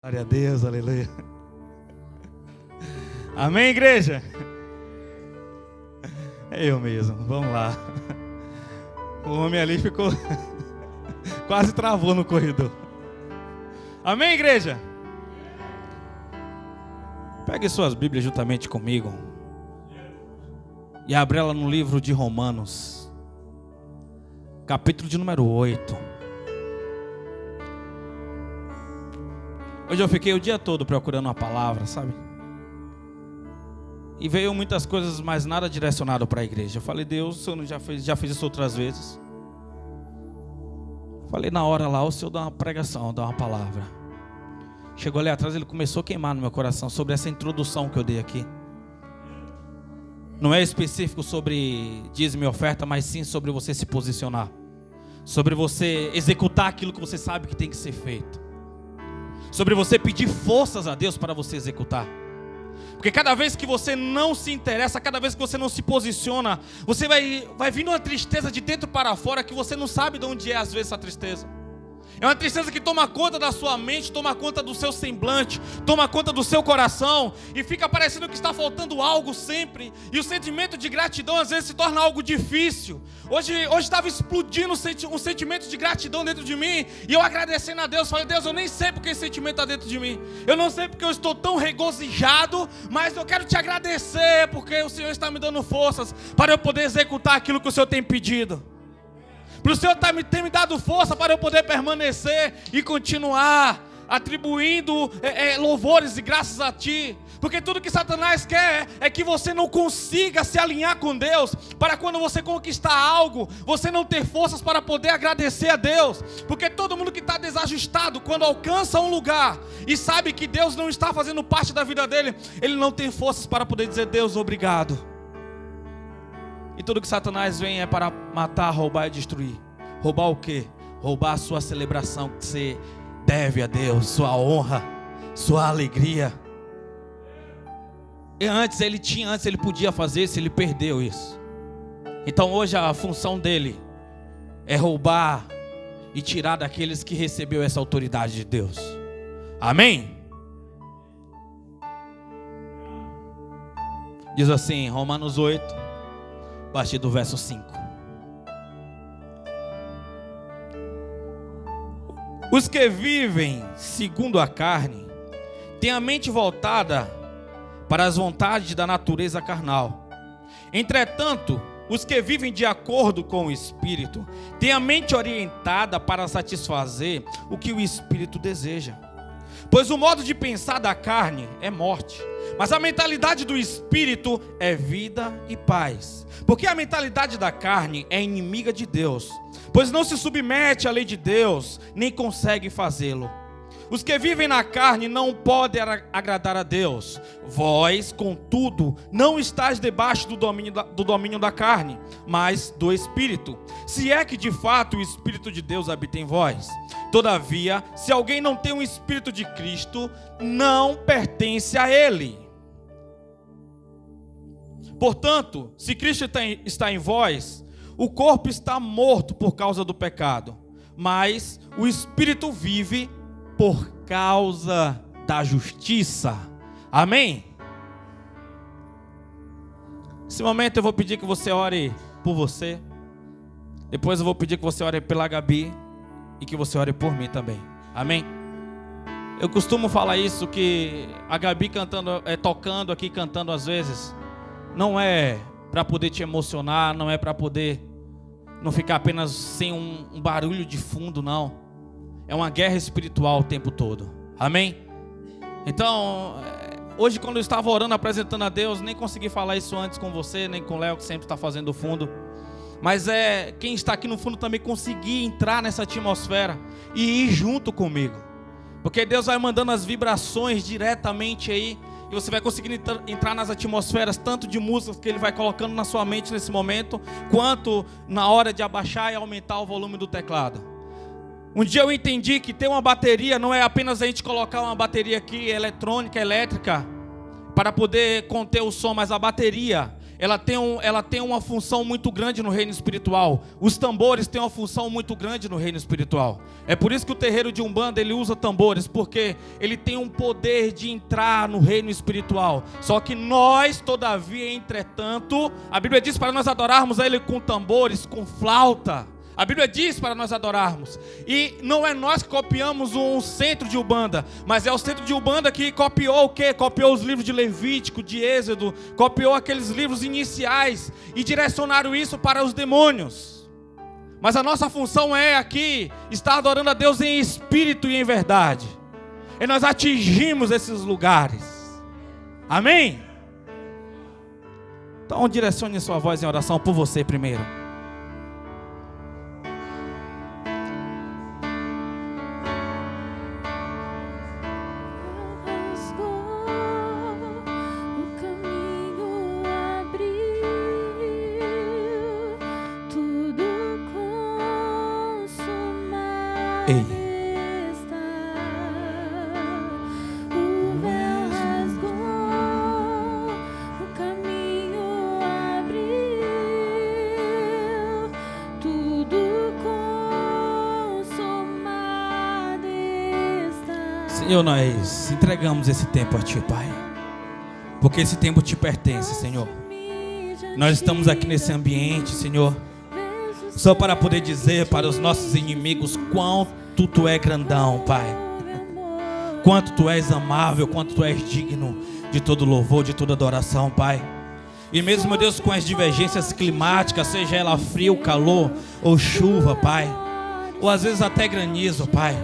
Glória a Deus, aleluia. Amém, igreja? É eu mesmo, vamos lá. O homem ali ficou, quase travou no corredor. Amém, igreja? Pegue suas Bíblias juntamente comigo e abra ela no livro de Romanos, capítulo de número 8. Hoje eu fiquei o dia todo procurando uma palavra, sabe? E veio muitas coisas, mas nada direcionado para a igreja. Eu falei, Deus, o Senhor já fez isso outras vezes. Falei na hora lá, o Senhor dá uma pregação, dá uma palavra. Chegou ali atrás, ele começou a queimar no meu coração sobre essa introdução que eu dei aqui. Não é específico sobre dízimo e oferta, mas sim sobre você se posicionar. Sobre você executar aquilo que você sabe que tem que ser feito. Sobre você pedir forças a Deus para você executar. Porque cada vez que você não se interessa, cada vez que você não se posiciona, você vai vindo uma tristeza de dentro para fora que você não sabe de onde é às vezes essa tristeza. É uma tristeza que toma conta da sua mente, toma conta do seu semblante, toma conta do seu coração e fica parecendo que está faltando algo sempre. E o sentimento de gratidão às vezes se torna algo difícil. Hoje estava explodindo um sentimento de gratidão dentro de mim e eu agradecendo a Deus, falei, Deus, eu nem sei porque esse sentimento está dentro de mim. Eu não sei porque eu estou tão regozijado, mas eu quero te agradecer porque o Senhor está me dando forças para eu poder executar aquilo que o Senhor tem pedido. Para o Senhor ter me dado força para eu poder permanecer e continuar atribuindo louvores e graças a Ti. Porque tudo que Satanás quer é que você não consiga se alinhar com Deus, para quando você conquistar algo, você não ter forças para poder agradecer a Deus. Porque todo mundo que está desajustado, quando alcança um lugar e sabe que Deus não está fazendo parte da vida dele, ele não tem forças para poder dizer, Deus, obrigado. E tudo que Satanás vem é para matar, roubar e destruir. Roubar o quê? Roubar a sua celebração que você deve a Deus, sua honra, sua alegria. E antes ele podia fazer isso, ele perdeu isso. Então hoje a função dele é roubar e tirar daqueles que recebeu essa autoridade de Deus. Amém? Diz assim, Romanos 8. A partir do verso 5. Os que vivem segundo a carne têm a mente voltada para as vontades da natureza carnal. Entretanto, os que vivem de acordo com o Espírito têm a mente orientada para satisfazer o que o Espírito deseja. Pois o modo de pensar da carne é morte, mas a mentalidade do Espírito é vida e paz. Porque a mentalidade da carne é inimiga de Deus, pois não se submete à lei de Deus, nem consegue fazê-lo. Os que vivem na carne não podem agradar a Deus. Vós, contudo, não estáis debaixo do domínio da carne, mas do Espírito. Se é que de fato o Espírito de Deus habita em vós. Todavia, se alguém não tem o Espírito de Cristo, não pertence a Ele. Portanto, se Cristo está em vós, o corpo está morto por causa do pecado, mas o Espírito vive por causa da justiça. Amém? Nesse momento eu vou pedir que você ore por você. Depois eu vou pedir que você ore pela Gabi e que você ore por mim também. Amém? Eu costumo falar isso, que a Gabi tocando aqui, cantando às vezes, não é para poder te emocionar, não é para poder não ficar apenas sem um barulho de fundo, não. É uma guerra espiritual o tempo todo. Amém? Então, hoje quando eu estava orando, apresentando a Deus, nem consegui falar isso antes com você, nem com o Léo, que sempre está fazendo o fundo. Mas quem está aqui no fundo também conseguir entrar nessa atmosfera e ir junto comigo. Porque Deus vai mandando as vibrações diretamente aí, e você vai conseguir entrar nas atmosferas, tanto de músicas que Ele vai colocando na sua mente nesse momento, quanto na hora de abaixar e aumentar o volume do teclado. Um dia eu entendi que ter uma bateria não é apenas a gente colocar uma bateria aqui eletrônica, elétrica, para poder conter o som, mas a bateria ela tem uma função muito grande no reino espiritual. Os tambores têm uma função muito grande no reino espiritual. É por isso que o terreiro de Umbanda, ele usa tambores, porque ele tem um poder de entrar no reino espiritual. Só que nós, todavia, entretanto, a Bíblia diz para nós adorarmos a Ele com tambores, com flauta. A Bíblia diz para nós adorarmos. E não é nós que copiamos um centro de Umbanda, mas é o centro de Umbanda que copiou o quê? Copiou os livros de Levítico, de Êxodo, copiou aqueles livros iniciais e direcionaram isso para os demônios. Mas a nossa função é aqui estar adorando a Deus em espírito e em verdade. E nós atingimos esses lugares. Amém? Então direcione sua voz em oração por você primeiro. Senhor, nós entregamos esse tempo a Ti, Pai, porque esse tempo te pertence, Senhor. Nós estamos aqui nesse ambiente, Senhor, só para poder dizer para os nossos inimigos quanto Tu é grandão, Pai, quanto Tu és amável, quanto Tu és digno de todo louvor, de toda adoração, Pai. E mesmo, meu Deus, com as divergências climáticas, seja ela frio, calor ou chuva, Pai, ou às vezes até granizo, Pai,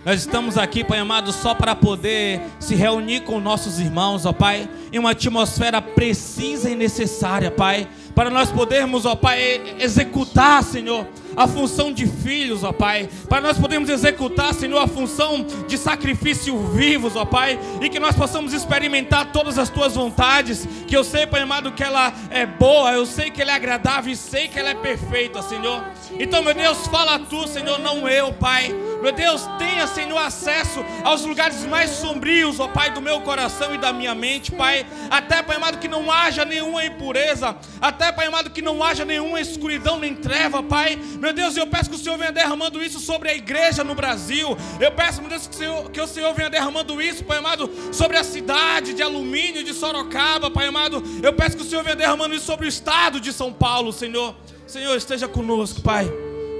nós estamos aqui, Pai amado, só para poder se reunir com nossos irmãos, ó Pai, em uma atmosfera precisa e necessária, Pai, para nós podermos, ó Pai, executar, Senhor, a função de filhos, ó Pai, para nós podermos executar, Senhor, a função de sacrifício vivos, ó Pai, e que nós possamos experimentar todas as Tuas vontades, que eu sei, Pai amado, que ela é boa, eu sei que ela é agradável e sei que ela é perfeita, Senhor. Então, meu Deus, fala Tu, Senhor, não eu, Pai. Meu Deus, tenha, Senhor, acesso aos lugares mais sombrios, ó Pai, do meu coração e da minha mente, Pai. Até, Pai amado, que não haja nenhuma impureza, até, Pai amado, que não haja nenhuma escuridão nem treva, Pai. Meu Deus, eu peço que o Senhor venha derramando isso sobre a igreja no Brasil. Eu peço, meu Deus, que o Senhor venha derramando isso, Pai amado, sobre a cidade de Alumínio, de Sorocaba, Pai amado. Eu peço que o Senhor venha derramando isso sobre o estado de São Paulo, Senhor. Senhor, esteja conosco, Pai.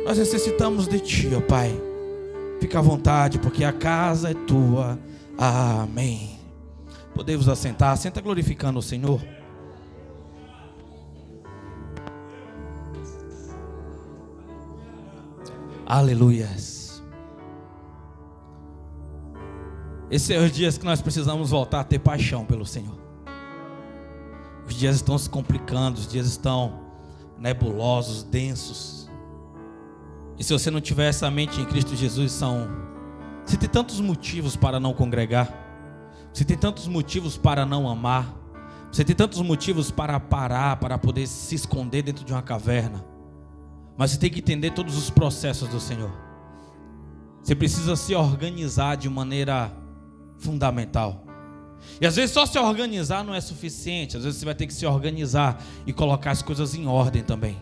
Nós necessitamos de Ti, ó Pai. Fica à vontade, porque a casa é Tua. Amém. Podemos assentar. Senta glorificando o Senhor. Aleluias. Esses são os dias que nós precisamos voltar a ter paixão pelo Senhor. Os dias estão se complicando, os dias estão nebulosos, densos. E se você não tiver essa mente em Cristo Jesus, você tem tantos motivos para não congregar, você tem tantos motivos para não amar, você tem tantos motivos para parar, para poder se esconder dentro de uma caverna. Mas você tem que entender todos os processos do Senhor. Você precisa se organizar de maneira fundamental. E às vezes só se organizar não é suficiente. Às vezes você vai ter que se organizar e colocar as coisas em ordem também.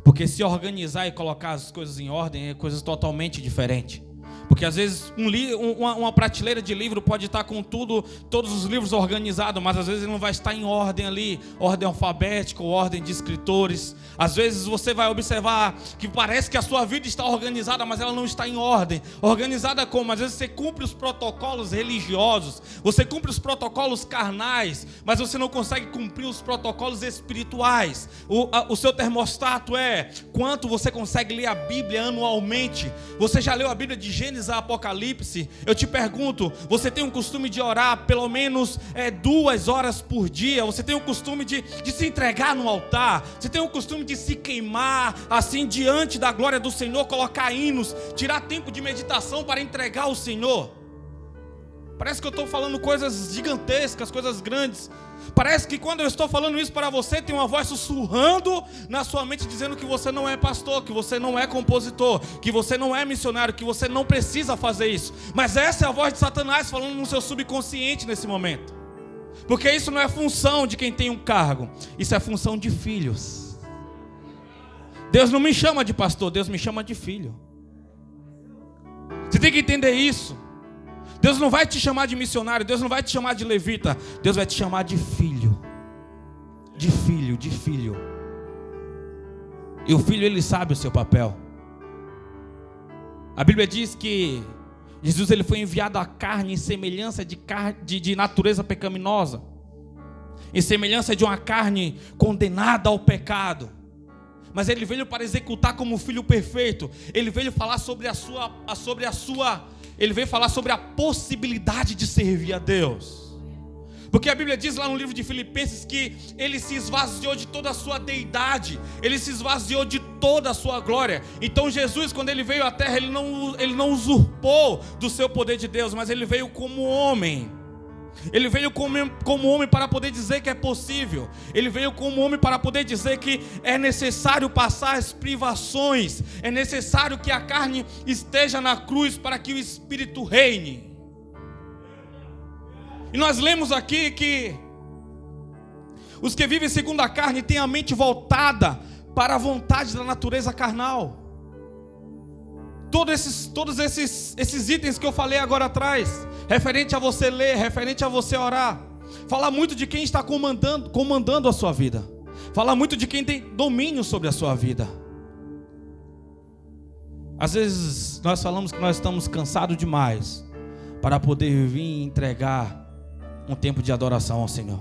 Porque se organizar e colocar as coisas em ordem é coisas totalmente diferentes. Porque às vezes uma prateleira de livro pode estar com todos os livros organizados, mas às vezes ele não vai estar em ordem ali, ordem alfabética ou ordem de escritores. Às vezes você vai observar que parece que a sua vida está organizada, mas ela não está em ordem. Organizada como? Às vezes você cumpre os protocolos religiosos, você cumpre os protocolos carnais, mas você não consegue cumprir os protocolos espirituais. O seu termostato é quanto você consegue ler a Bíblia anualmente. Você já leu a Bíblia de Gênesis a Apocalipse? Eu te pergunto, você tem o costume de orar pelo menos 2 horas por dia? Você tem o costume de se entregar no altar? Você tem o costume de se queimar assim diante da glória do Senhor, colocar hinos, tirar tempo de meditação para entregar ao Senhor? Parece que eu estou falando coisas gigantescas, coisas grandes. Parece que quando eu estou falando isso para você, tem uma voz sussurrando na sua mente, dizendo que você não é pastor, que você não é compositor, que você não é missionário, que você não precisa fazer isso. Mas essa é a voz de Satanás falando no seu subconsciente nesse momento. Porque isso não é função de quem tem um cargo, isso é função de filhos. Deus não me chama de pastor, Deus me chama de filho. Você tem que entender isso. Deus não vai te chamar de missionário, Deus não vai te chamar de levita, Deus vai te chamar de filho. De filho, de filho. E o filho, ele sabe o seu papel. A Bíblia diz que Jesus, ele foi enviado à carne em semelhança de natureza pecaminosa, em semelhança de uma carne condenada ao pecado. Mas ele veio para executar como filho perfeito. Ele veio falar sobre ele veio falar sobre a possibilidade de servir a Deus. Porque a Bíblia diz lá no livro de Filipenses que ele se esvaziou de toda a sua deidade, ele se esvaziou de toda a sua glória. Então Jesus, quando ele veio à terra, ele não usurpou do seu poder de Deus, mas ele veio como homem. Ele veio como homem para poder dizer que é possível. Ele veio como homem para poder dizer que é necessário passar as privações, é necessário que a carne esteja na cruz para que o Espírito reine. E nós lemos aqui que os que vivem segundo a carne têm a mente voltada para a vontade da natureza carnal. Todos esses itens que eu falei agora atrás, referente a você ler, referente a você orar, fala muito de quem está comandando a sua vida, fala muito de quem tem domínio sobre a sua vida. Às vezes nós falamos que nós estamos cansados demais para poder vir e entregar um tempo de adoração ao Senhor.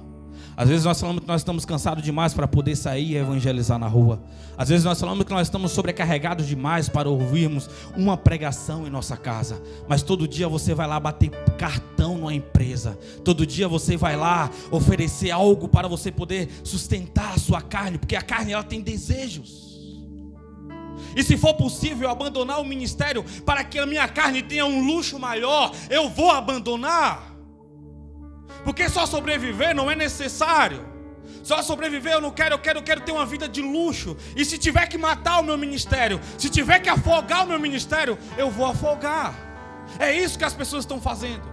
Às vezes nós falamos que nós estamos cansados demais para poder sair e evangelizar na rua. Às vezes nós falamos que nós estamos sobrecarregados demais para ouvirmos uma pregação em nossa casa. Mas todo dia você vai lá bater cartão numa empresa. Todo dia você vai lá oferecer algo para você poder sustentar a sua carne, porque a carne, ela tem desejos. E se for possível abandonar o ministério para que a minha carne tenha um luxo maior, eu vou abandonar. Porque só sobreviver não é necessário. Só sobreviver eu quero ter uma vida de luxo. E se tiver que matar o meu ministério, se tiver que afogar o meu ministério, eu vou afogar. É isso que as pessoas estão fazendo.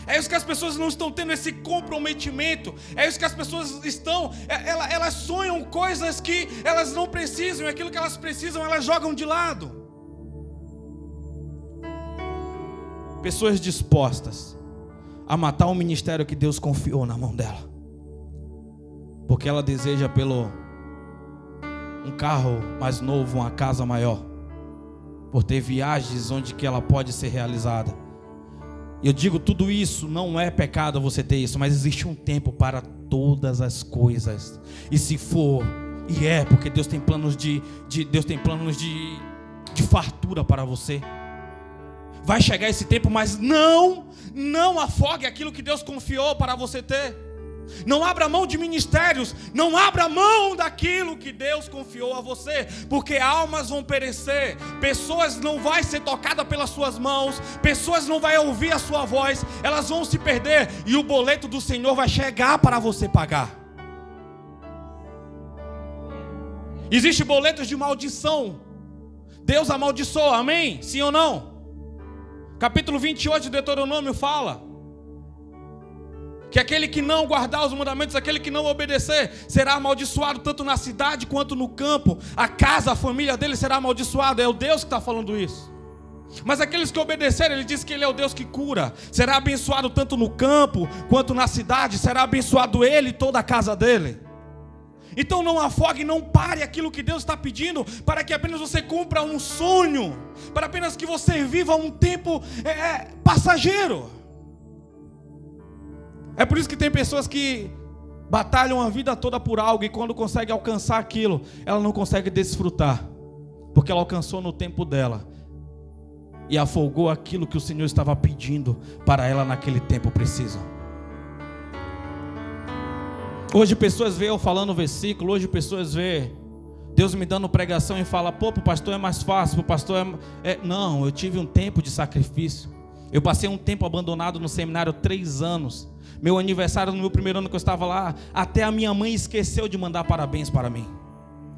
É isso que as pessoas não estão tendo, esse comprometimento. É isso que as pessoas estão, elas sonham coisas que elas não precisam. E aquilo que elas precisam, elas jogam de lado. Pessoas dispostas a matar o ministério que Deus confiou na mão dela, porque ela deseja um carro mais novo, uma casa maior, por ter viagens onde que ela pode ser realizada. E eu digo, tudo isso não é pecado você ter isso, mas existe um tempo para todas as coisas. E se for, e é, porque Deus tem planos de fartura para você. Vai chegar esse tempo, mas não afogue aquilo que Deus confiou para você ter. Não abra mão de ministérios, não abra mão daquilo que Deus confiou a você, porque almas vão perecer, pessoas não vão ser tocadas pelas suas mãos, pessoas não vão ouvir a sua voz, elas vão se perder, e o boleto do Senhor vai chegar para você pagar. Existem boletos de maldição, Deus amaldiçoa, amém? Sim ou não? Capítulo 28 de Deuteronômio fala que aquele que não guardar os mandamentos, aquele que não obedecer, será amaldiçoado tanto na cidade quanto no campo. A casa, a família dele será amaldiçoada. É o Deus que está falando isso. Mas aqueles que obedecerem, ele diz que ele é o Deus que cura. Será abençoado tanto no campo quanto na cidade. Será abençoado ele e toda a casa dele. Então não afogue, não pare aquilo que Deus está pedindo, para que apenas você cumpra um sonho, para apenas que você viva um tempo passageiro. É por isso que tem pessoas que batalham a vida toda por algo, e quando consegue alcançar aquilo, ela não consegue desfrutar, porque ela alcançou no tempo dela e afogou aquilo que o Senhor estava pedindo para ela naquele tempo preciso. Hoje pessoas veem eu falando o versículo, hoje pessoas veem Deus me dando pregação e fala, pô, para o pastor é mais fácil, para o pastor Não, eu tive um tempo de sacrifício. Eu passei um tempo abandonado no seminário 3 anos. Meu aniversário, no meu primeiro ano que eu estava lá, até a minha mãe esqueceu de mandar parabéns para mim,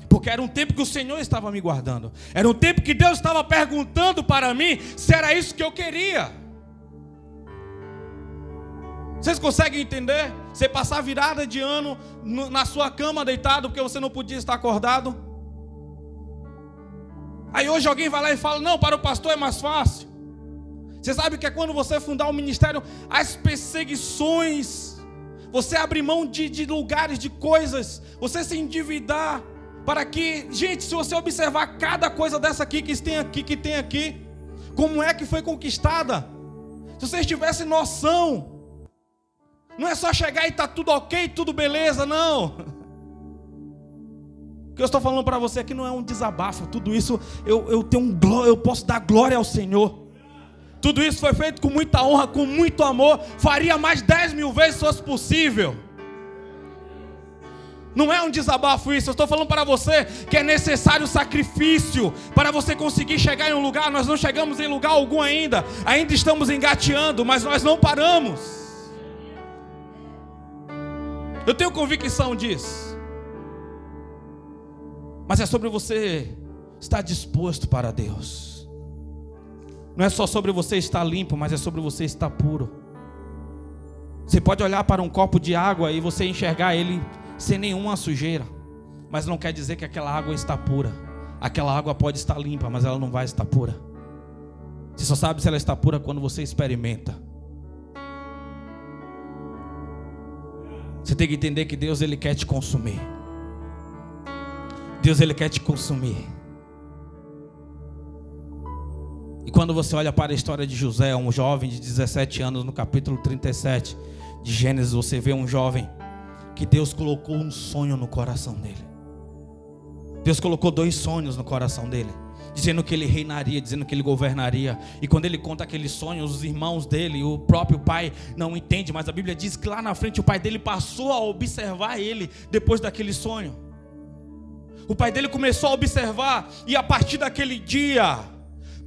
porque era um tempo que o Senhor estava me guardando. Era um tempo que Deus estava perguntando para mim se era isso que eu queria. Vocês conseguem entender? Você passar virada de ano na sua cama deitado porque você não podia estar acordado. Aí hoje alguém vai lá e fala: não, para o pastor é mais fácil. Você sabe que é quando você fundar um ministério, as perseguições, você abrir mão de lugares, de coisas, você se endividar, para que, gente, se você observar cada coisa dessa aqui que tem aqui, como é que foi conquistada, se vocês tivessem noção, não é só chegar e tá tudo ok, tudo beleza, não. O que eu estou falando para você aqui não é um desabafo. Tudo isso eu posso dar glória ao Senhor. Tudo isso foi feito com muita honra, com muito amor. Faria mais 10.000 vezes se fosse possível. Não é um desabafo isso. Eu estou falando para você que é necessário sacrifício para você conseguir chegar em um lugar. Nós não chegamos em lugar algum ainda. Ainda estamos engateando, mas nós não paramos. Eu tenho convicção disso. Mas é sobre você estar disposto para Deus. Não é só sobre você estar limpo, mas é sobre você estar puro. Você pode olhar para um copo de água e você enxergar ele sem nenhuma sujeira, mas não quer dizer que aquela água está pura. Aquela água pode estar limpa, mas ela não vai estar pura. Você só sabe se ela está pura quando você experimenta. Você tem que entender que Deus, Ele quer te consumir. Deus, Ele quer te consumir. E quando você olha para a história de José, um jovem de 17 anos, no capítulo 37 de Gênesis, você vê um jovem que Deus colocou um sonho no coração dele. Deus colocou 2 sonhos no coração dele, dizendo que ele reinaria, dizendo que ele governaria. E quando ele conta aqueles sonhos, os irmãos dele, o próprio pai não entende, mas a Bíblia diz que lá na frente o pai dele passou a observar ele depois daquele sonho. O pai dele começou a observar, e a partir daquele dia,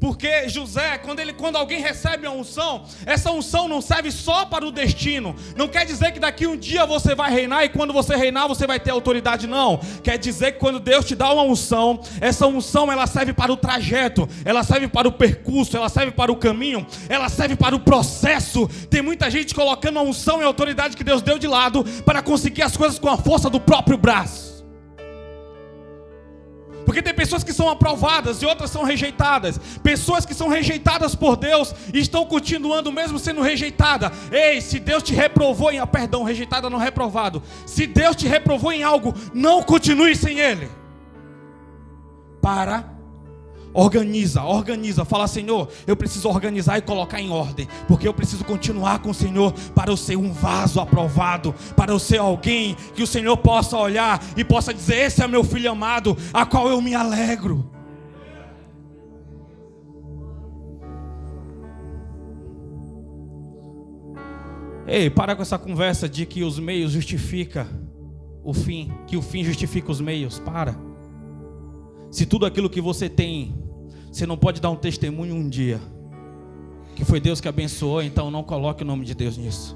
porque José, quando alguém recebe a unção, essa unção não serve só para o destino. Não quer dizer que daqui um dia você vai reinar e quando você reinar você vai ter autoridade, não. Quer dizer que quando Deus te dá uma unção, essa unção ela serve para o trajeto, ela serve para o percurso, ela serve para o caminho, ela serve para o processo. Tem muita gente colocando a unção e a autoridade que Deus deu de lado para conseguir as coisas com a força do próprio braço. Porque tem pessoas que são aprovadas e outras são rejeitadas. Pessoas que são rejeitadas por Deus e estão continuando mesmo sendo rejeitadas. Ei, se Deus te reprovou em... Perdão, rejeitada não reprovado. Se Deus te reprovou em algo, não continue sem Ele. Organiza, fala: Senhor, eu preciso organizar e colocar em ordem, porque eu preciso continuar com o Senhor, para eu ser um vaso aprovado, para eu ser alguém que o Senhor possa olhar e possa dizer: esse é meu filho amado, a qual eu me alegro. Ei, para com essa conversa de que os meios justificam o fim, que o fim justifica os meios. Para. Se tudo aquilo que você tem, você não pode dar um testemunho um dia que foi Deus que abençoou, então não coloque o nome de Deus nisso.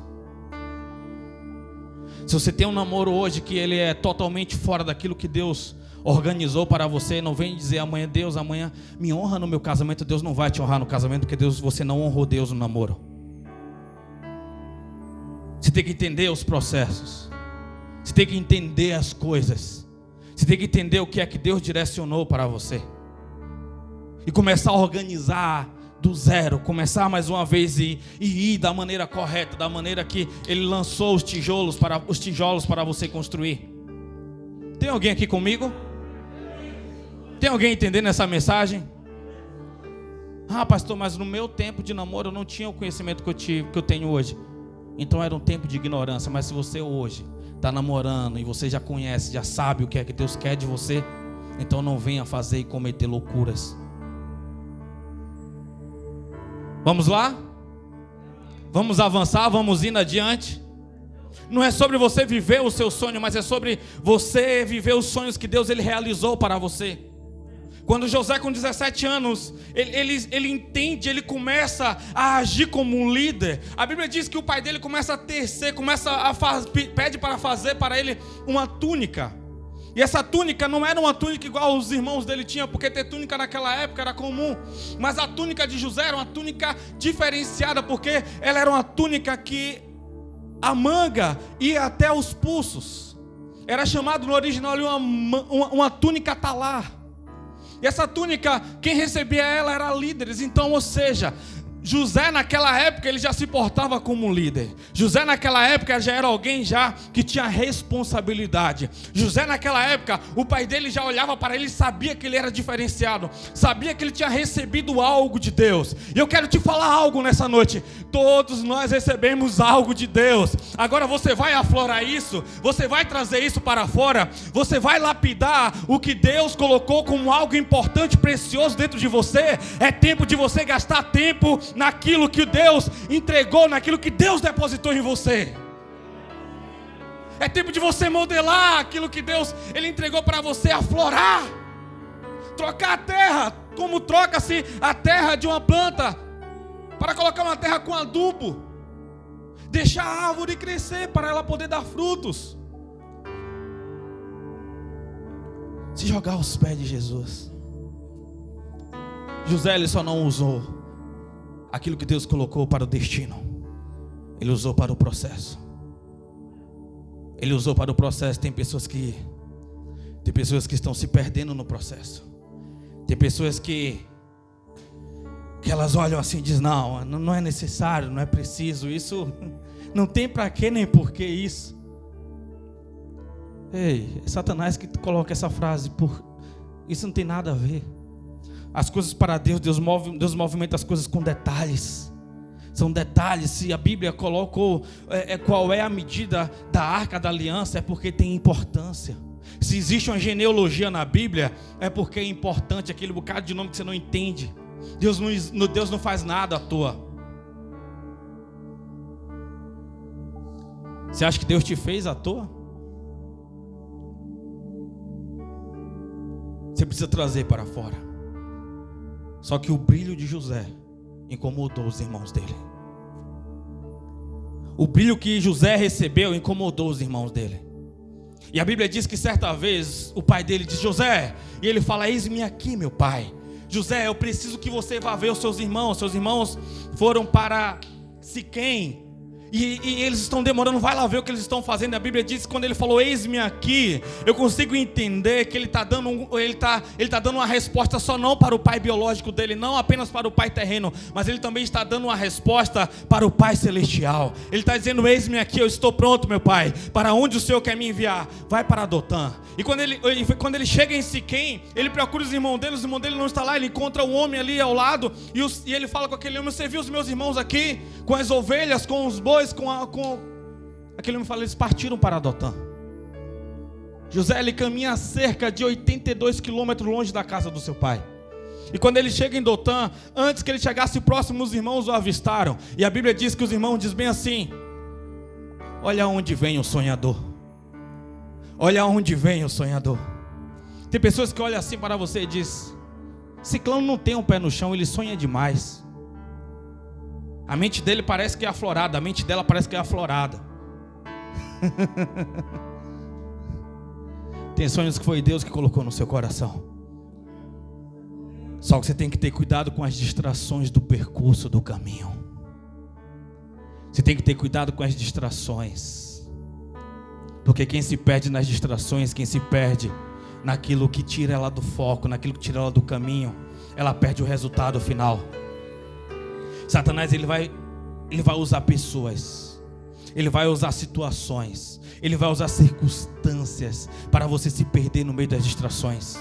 Se você tem um namoro hoje que ele é totalmente fora daquilo que Deus organizou para você, não vem dizer amanhã: Deus, amanhã me honra no meu casamento. Deus não vai te honrar no casamento, porque você não honrou Deus no namoro. Você tem que entender os processos, você tem que entender as coisas, você tem que entender o que é que Deus direcionou para você. E começar a organizar do zero. Começar mais uma vez e ir da maneira correta, da maneira que Ele lançou os tijolos para você construir. Tem alguém aqui comigo? Tem alguém entendendo essa mensagem? Ah, pastor, mas no meu tempo de namoro eu não tinha o conhecimento que eu tenho hoje. Então era um tempo de ignorância. Mas se você hoje está namorando e você já conhece, já sabe o que é que Deus quer de você, então não venha fazer e cometer loucuras. Vamos lá? Vamos avançar, vamos indo adiante. Não é sobre você viver o seu sonho, mas é sobre você viver os sonhos que Deus ele realizou para você. Quando José com 17 anos, ele entende, ele começa a agir como um líder. A Bíblia diz que o pai dele começa a tecer, pede para fazer para ele uma túnica. E essa túnica não era uma túnica igual os irmãos dele tinham, porque ter túnica naquela época era comum. Mas a túnica de José era uma túnica diferenciada, porque ela era uma túnica que a manga ia até os pulsos. Era chamado no original ali uma túnica talar. E essa túnica, quem recebia ela era líderes. Então, ou seja, José naquela época ele já se portava como um líder. José naquela época já era alguém já que tinha responsabilidade. José naquela época, o pai dele já olhava para ele e sabia que ele era diferenciado. Sabia que ele tinha recebido algo de Deus. E eu quero te falar algo nessa noite. Todos nós recebemos algo de Deus. Agora você vai aflorar isso. Você vai trazer isso para fora. Você vai lapidar o que Deus colocou como algo importante, precioso dentro de você. É tempo de você gastar tempo naquilo que Deus entregou, naquilo que Deus depositou em você. É tempo de você modelar aquilo que Deus ele entregou para você, aflorar, trocar a terra, como troca-se a terra de uma planta, para colocar uma terra com adubo, deixar a árvore crescer para ela poder dar frutos, se jogar aos pés de Jesus. José ele só não usou aquilo que Deus colocou para o destino, ele usou para o processo. Ele usou para o processo. Tem pessoas que estão se perdendo no processo. Tem pessoas que elas olham assim e dizem: não é necessário, não é preciso, isso não tem para quê nem por que isso. Ei, é Satanás que coloca essa frase, isso não tem nada a ver. As coisas para Deus movimenta as coisas com detalhes. São detalhes. Se a Bíblia colocou qual é a medida da arca da aliança, é porque tem importância. Se existe uma genealogia na Bíblia, é porque é importante. Aquele bocado de nome que você não entende. Deus não faz nada à toa. Você acha que Deus te fez à toa? Você precisa trazer para fora. Só que o brilho de José incomodou os irmãos dele. O brilho que José recebeu incomodou os irmãos dele. E a Bíblia diz que certa vez o pai dele diz: José, e ele fala: eis-me aqui, meu pai. José, eu preciso que você vá ver os seus irmãos. Seus irmãos foram para Siquém. E eles estão demorando, vai lá ver o que eles estão fazendo. A Bíblia diz que quando ele falou eis-me aqui, eu consigo entender que ele está dando uma resposta só não para o pai biológico dele, não apenas para o pai terreno, mas ele também está dando uma resposta para o pai celestial. Ele está dizendo: eis-me aqui, eu estou pronto, meu pai, para onde o Senhor quer me enviar? Vai para Dotã. E quando ele chega em Siquém, ele procura os irmãos dele não está lá. Ele encontra um homem ali ao lado, e ele fala com aquele homem: você viu os meus irmãos aqui, com as ovelhas, com os bois, aquele homem fala: eles partiram para Dotã. José ele caminha cerca de 82 quilômetros longe da casa do seu pai. E quando ele chega em Dotã, antes que ele chegasse próximo, os irmãos o avistaram. E a Bíblia diz que os irmãos dizem bem assim: olha onde vem o sonhador. Olha onde vem o sonhador. Tem pessoas que olham assim para você e dizem: Ciclano não tem um pé no chão, ele sonha demais. A mente dele parece que é aflorada, a mente dela parece que é aflorada. Tem sonhos que foi Deus que colocou no seu coração. Só que você tem que ter cuidado com as distrações do percurso, do caminho. Você tem que ter cuidado com as distrações. Porque quem se perde nas distrações, quem se perde naquilo que tira ela do foco, naquilo que tira ela do caminho, ela perde o resultado final. Satanás ele vai usar pessoas, ele vai usar situações, ele vai usar circunstâncias para você se perder no meio das distrações.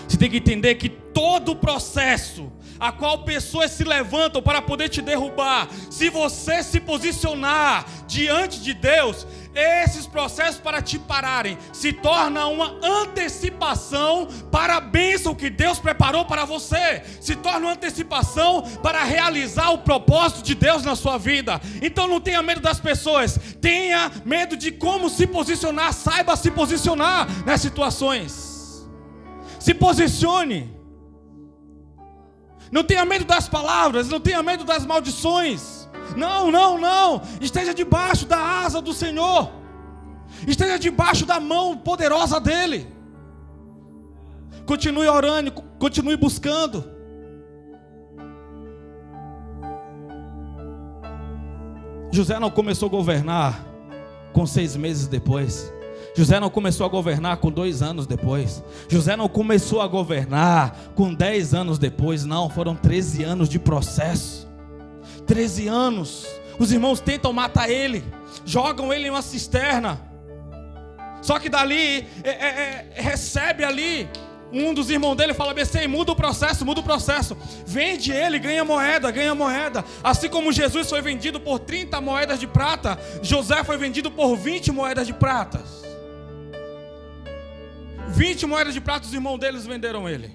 Você tem que entender que todo o processo a qual pessoas se levantam para poder te derrubar, se você se posicionar diante de Deus, esses processos para te pararem se torna uma antecipação para a bênção que Deus preparou para você. Se torna uma antecipação para realizar o propósito de Deus na sua vida. Então não tenha medo das pessoas, tenha medo de como se posicionar. Saiba se posicionar nas situações. Se posicione. Não tenha medo das palavras, não tenha medo das maldições. Não. Esteja debaixo da asa do Senhor. Esteja debaixo da mão poderosa dEle. Continue orando, continue buscando. José não começou a governar com 6 meses depois. José não começou a governar com 2 anos depois. José não começou a governar com 10 anos depois. Não, foram 13 anos de processo. 13 anos. Os irmãos tentam matar ele, jogam ele em uma cisterna. Só que dali, recebe ali, um dos irmãos dele fala: BC, muda o processo. Vende ele, ganha moeda. Assim como Jesus foi vendido por 30 moedas de prata, José foi vendido por 20 moedas de prata. 20 moedas de prata, os irmãos deles venderam ele.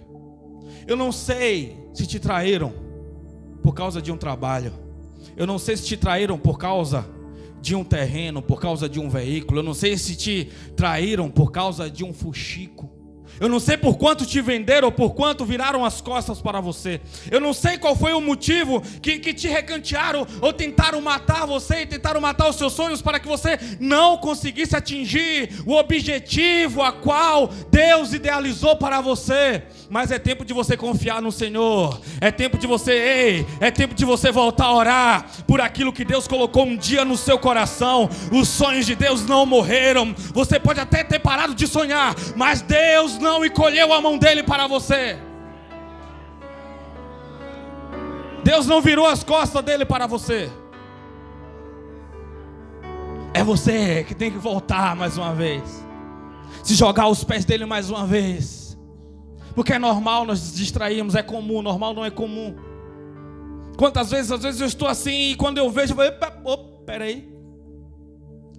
Eu não sei se te traíram por causa de um trabalho. Eu não sei se te traíram por causa de um terreno, por causa de um veículo. Eu não sei se te traíram por causa de um fuxico. Eu não sei por quanto te venderam ou por quanto viraram as costas para você. Eu não sei qual foi o motivo que te recantearam ou tentaram matar você e tentaram matar os seus sonhos para que você não conseguisse atingir o objetivo a qual Deus idealizou para você. Mas é tempo de você confiar no Senhor. É tempo de você voltar a orar por aquilo que Deus colocou um dia no seu coração. Os sonhos de Deus não morreram. Você pode até ter parado de sonhar, mas Deus não encolheu a mão dele para você. Deus não virou as costas dele para você. É você que tem que voltar mais uma vez, se jogar aos pés dele mais uma vez. Porque é normal nós nos distrairmos, é comum, normal não é comum. Quantas vezes, às vezes eu estou assim e quando eu vejo, eu falo: peraí,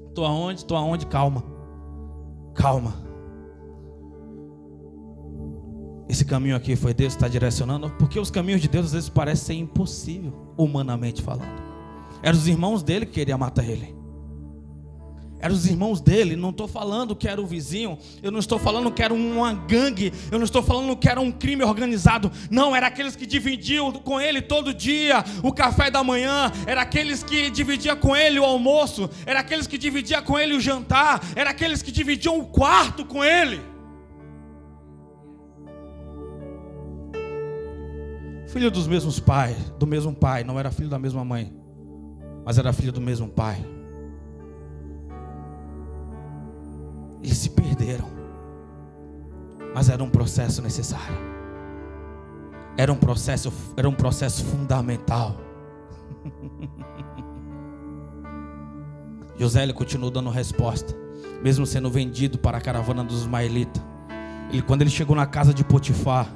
estou aonde? Calma. Esse caminho aqui foi Deus que está direcionando, porque os caminhos de Deus às vezes parecem ser impossível, humanamente falando. Eram os irmãos dele que queriam matar ele. Eram os irmãos dele. Não estou falando que era o vizinho. Eu não estou falando que era uma gangue. Eu não estou falando que era um crime organizado. Não, era aqueles que dividiam com ele todo dia o café da manhã. Era aqueles que dividiam com ele o almoço. Era aqueles que dividiam com ele o jantar. Era aqueles que dividiam o quarto com ele. Filho dos mesmos pais, do mesmo pai. Não era filho da mesma mãe, mas era filho do mesmo pai. Eles se perderam, mas era um processo necessário. Era um processo fundamental. José, ele continuou dando resposta, mesmo sendo vendido para a caravana dos ismaelitas. Quando ele chegou na casa de Potifar,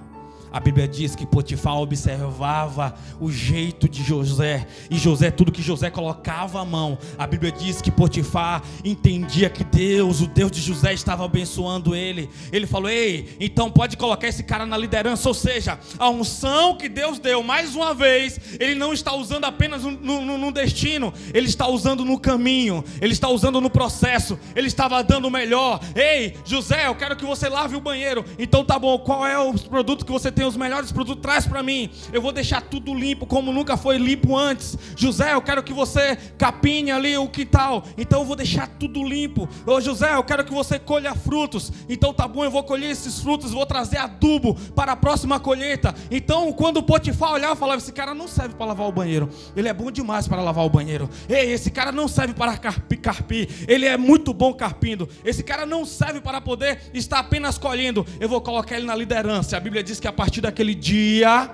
a Bíblia diz que Potifar observava o jeito de José. E José, tudo que José colocava a mão, a Bíblia diz que Potifar entendia que Deus, o Deus de José, estava abençoando ele. Ele falou: ei, então pode colocar esse cara na liderança. Ou seja, a unção que Deus deu, mais uma vez, Ele não está usando apenas no destino, Ele está usando no caminho, Ele está usando no processo. Ele estava dando o melhor. Ei, José, eu quero que você lave o banheiro. Então tá bom, qual é o produto que você tem? Os melhores produtos, traz para mim. Eu vou deixar tudo limpo como nunca foi limpo antes. José, eu quero que você capine ali o quintal. Então eu vou deixar tudo limpo. Ô José, eu quero que você colha frutos. Então tá bom, eu vou colher esses frutos, vou trazer adubo para a próxima colheita. Então quando o Potifar olhava, falava: esse cara não serve para lavar o banheiro. Ele é bom demais para lavar o banheiro. Ei, esse cara não serve para carpir. Ele é muito bom carpindo. Esse cara não serve para poder estar apenas colhendo. Eu vou colocar ele na liderança. A Bíblia diz que a partir daquele dia,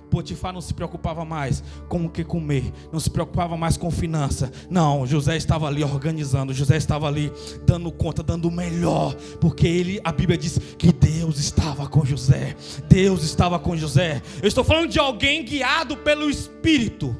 Potifar não se preocupava mais com o que comer, não se preocupava mais com finança. Não, José estava ali organizando, José estava ali dando conta, dando o melhor, porque a Bíblia diz que Deus estava com José. Deus estava com José. Eu estou falando de alguém guiado pelo Espírito.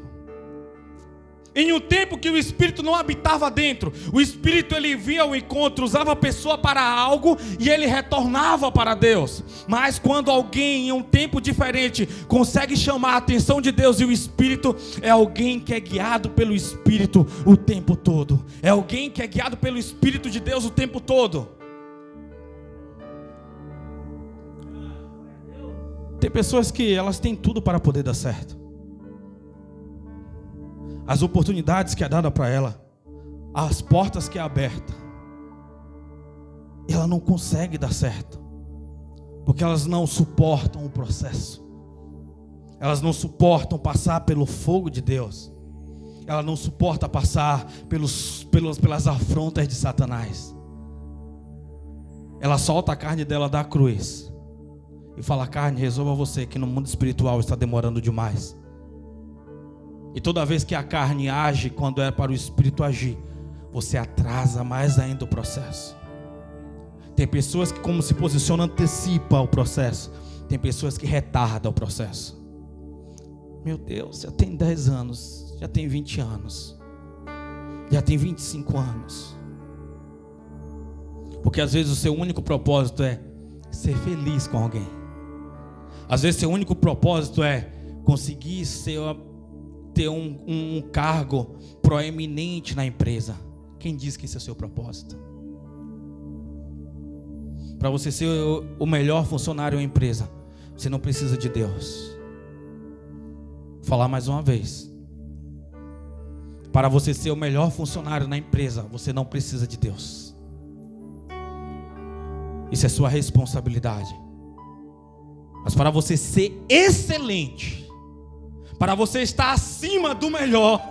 Em um tempo que o Espírito não habitava dentro, o Espírito, ele vinha ao encontro, usava a pessoa para algo e ele retornava para Deus. Mas quando alguém em um tempo diferente consegue chamar a atenção de Deus, e o Espírito é alguém que é guiado pelo Espírito o tempo todo. É alguém que é guiado pelo Espírito de Deus o tempo todo. Tem pessoas que elas têm tudo para poder dar certo. As oportunidades que é dada para ela, as portas que é aberta, ela não consegue dar certo, porque elas não suportam o processo, elas não suportam passar pelo fogo de Deus. ela não suporta passar pelas afrontas de Satanás. Ela solta a carne dela da cruz e fala: carne, resolva você, que no mundo espiritual está demorando demais. E toda vez que a carne age quando é para o espírito agir, você atrasa mais ainda o processo. Tem pessoas que, como se posiciona, antecipa o processo. Tem pessoas que retardam o processo. Meu Deus, já tem 10 anos, já tem 20 anos, já tem 25 anos. Porque às vezes o seu único propósito é ser feliz com alguém. Às vezes seu único propósito é conseguir ter um cargo proeminente na empresa. Quem diz que esse é o seu propósito? Para você ser o melhor funcionário da empresa, você não precisa de Deus. Vou falar mais uma vez. Para você ser o melhor funcionário na empresa, você não precisa de Deus. Isso é sua responsabilidade. Mas para você ser excelente, para você estar acima do melhor,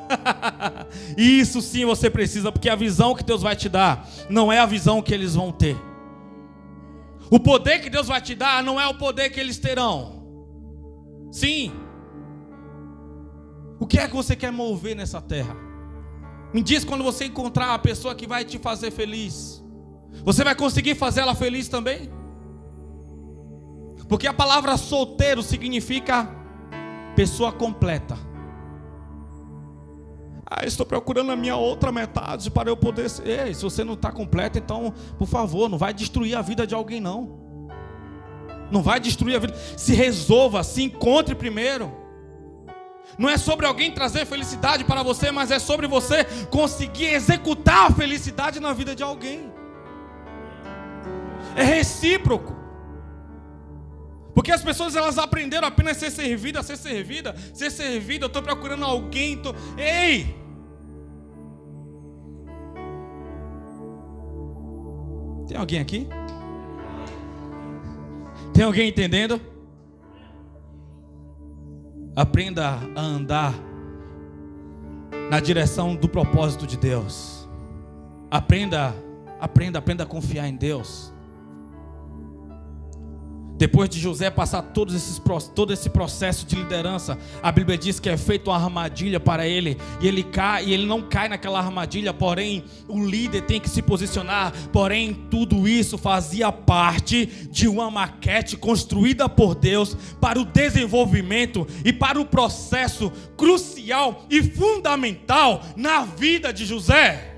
isso sim você precisa, porque a visão que Deus vai te dar não é a visão que eles vão ter. O poder que Deus vai te dar não é o poder que eles terão. Sim. O que é que você quer mover nessa terra? Me diz, quando você encontrar a pessoa que vai te fazer feliz, você vai conseguir fazer ela feliz também? Porque a palavra solteiro significa pessoa completa. Estou procurando a minha outra metade para eu poder ser. Ei, se você não está completo, então, por favor, não vai destruir a vida de alguém, não. Não vai destruir a vida. Se resolva, se encontre primeiro. Não é sobre alguém trazer felicidade para você, mas é sobre você conseguir executar a felicidade na vida de alguém. É recíproco. Porque as pessoas, elas aprenderam apenas a ser servida. Eu estou procurando alguém. Ei! Tem alguém aqui? Tem alguém entendendo? Aprenda a andar na direção do propósito de Deus. Aprenda a confiar em Deus. Depois de José passar todo esse processo de liderança, a Bíblia diz que é feita uma armadilha para ele, e ele não cai naquela armadilha. Porém, o líder tem que se posicionar. Porém, tudo isso fazia parte de uma maquete construída por Deus para o desenvolvimento e para o processo crucial e fundamental na vida de José.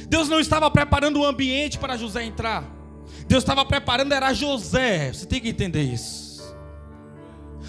Deus não estava preparando o ambiente para José entrar. Deus estava preparando, era José. Você tem que entender isso.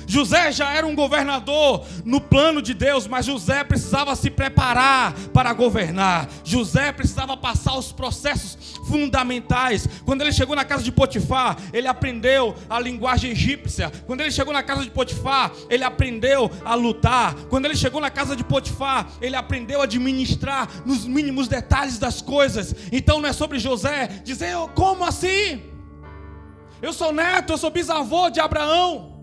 José já era um governador no plano de Deus, mas José precisava se preparar para governar. José precisava passar os processos fundamentais. Quando ele chegou na casa de Potifar, ele aprendeu a linguagem egípcia. Quando ele chegou na casa de Potifar, ele aprendeu a lutar. Quando ele chegou na casa de Potifar, ele aprendeu a administrar nos mínimos detalhes das coisas. Então não é sobre José dizer: como assim? Eu sou neto, eu sou bisavô de Abraão,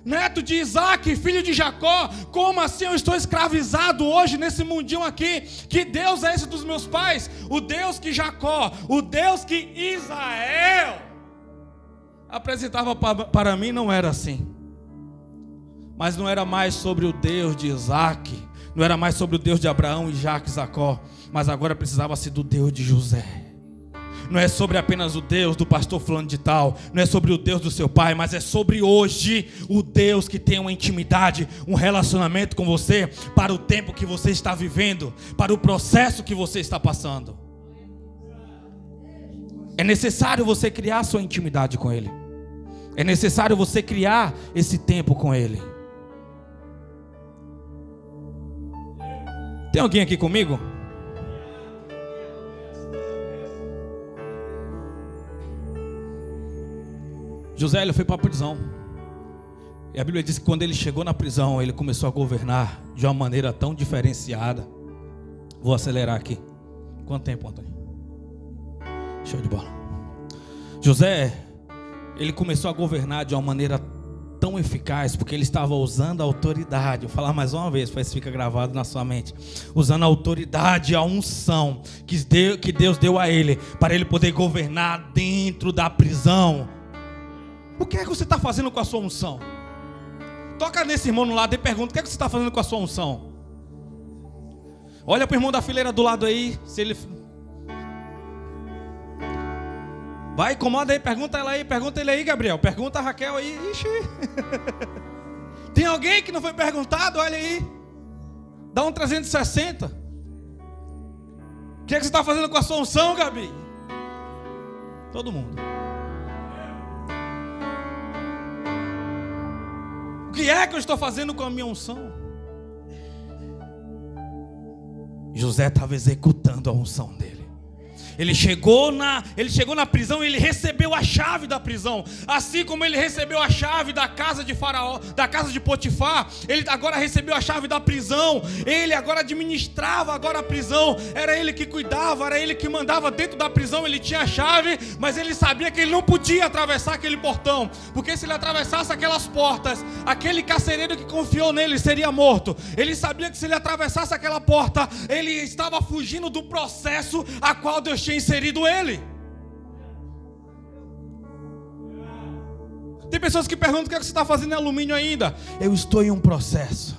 neto de Isaac, filho de Jacó. Como assim eu estou escravizado hoje nesse mundinho aqui? Que Deus é esse dos meus pais? O Deus que Jacó, o Deus que Israel apresentava para mim não era assim. Mas não era mais sobre o Deus de Isaac, não era mais sobre o Deus de Abraão, Isaac e Jacó, mas agora precisava ser do Deus de José. Não é sobre apenas o Deus do pastor fulano de tal, não é sobre o Deus do seu pai, mas é sobre hoje o Deus que tem uma intimidade, um relacionamento com você para o tempo que você está vivendo, para o processo que você está passando. É necessário você criar sua intimidade com Ele. É necessário você criar esse tempo com Ele. Tem alguém aqui comigo? José, ele foi para a prisão. E a Bíblia diz que quando ele chegou na prisão, ele começou a governar de uma maneira tão diferenciada. Vou acelerar aqui. Quanto tempo, Antônio? Show de bola. José, ele começou a governar de uma maneira tão tão eficaz, porque ele estava usando a autoridade. Vou falar mais uma vez, para isso fica gravado na sua mente. Usando a autoridade, a unção que Deus deu a ele, para ele poder governar dentro da prisão. O que é que você está fazendo com a sua unção? Toca nesse irmão no lado e pergunta: o que é que você está fazendo com a sua unção? Olha para o irmão da fileira do lado aí, se ele... Vai, incomoda aí, pergunta ele aí, Gabriel. Pergunta a Raquel aí. Ixi. Tem alguém que não foi perguntado? Olha aí. Dá um 360. O que é que você está fazendo com a sua unção, Gabi? Todo mundo. O que é que eu estou fazendo com a minha unção? José estava executando a unção dele. Ele chegou na prisão e ele recebeu a chave da prisão. Assim como ele recebeu a chave da casa de Faraó, da casa de Potifar, ele agora recebeu a chave da prisão. Ele agora administrava agora a prisão. Era ele que cuidava, era ele que mandava dentro da prisão. Ele tinha a chave, mas ele sabia que ele não podia atravessar aquele portão, porque se ele atravessasse aquelas portas, aquele carcereiro que confiou nele seria morto. Ele sabia que se ele atravessasse aquela porta, ele estava fugindo do processo a qual Deus tinha inserido ele. Tem pessoas que perguntam: o que é que você está fazendo em alumínio ainda? Eu estou em um processo.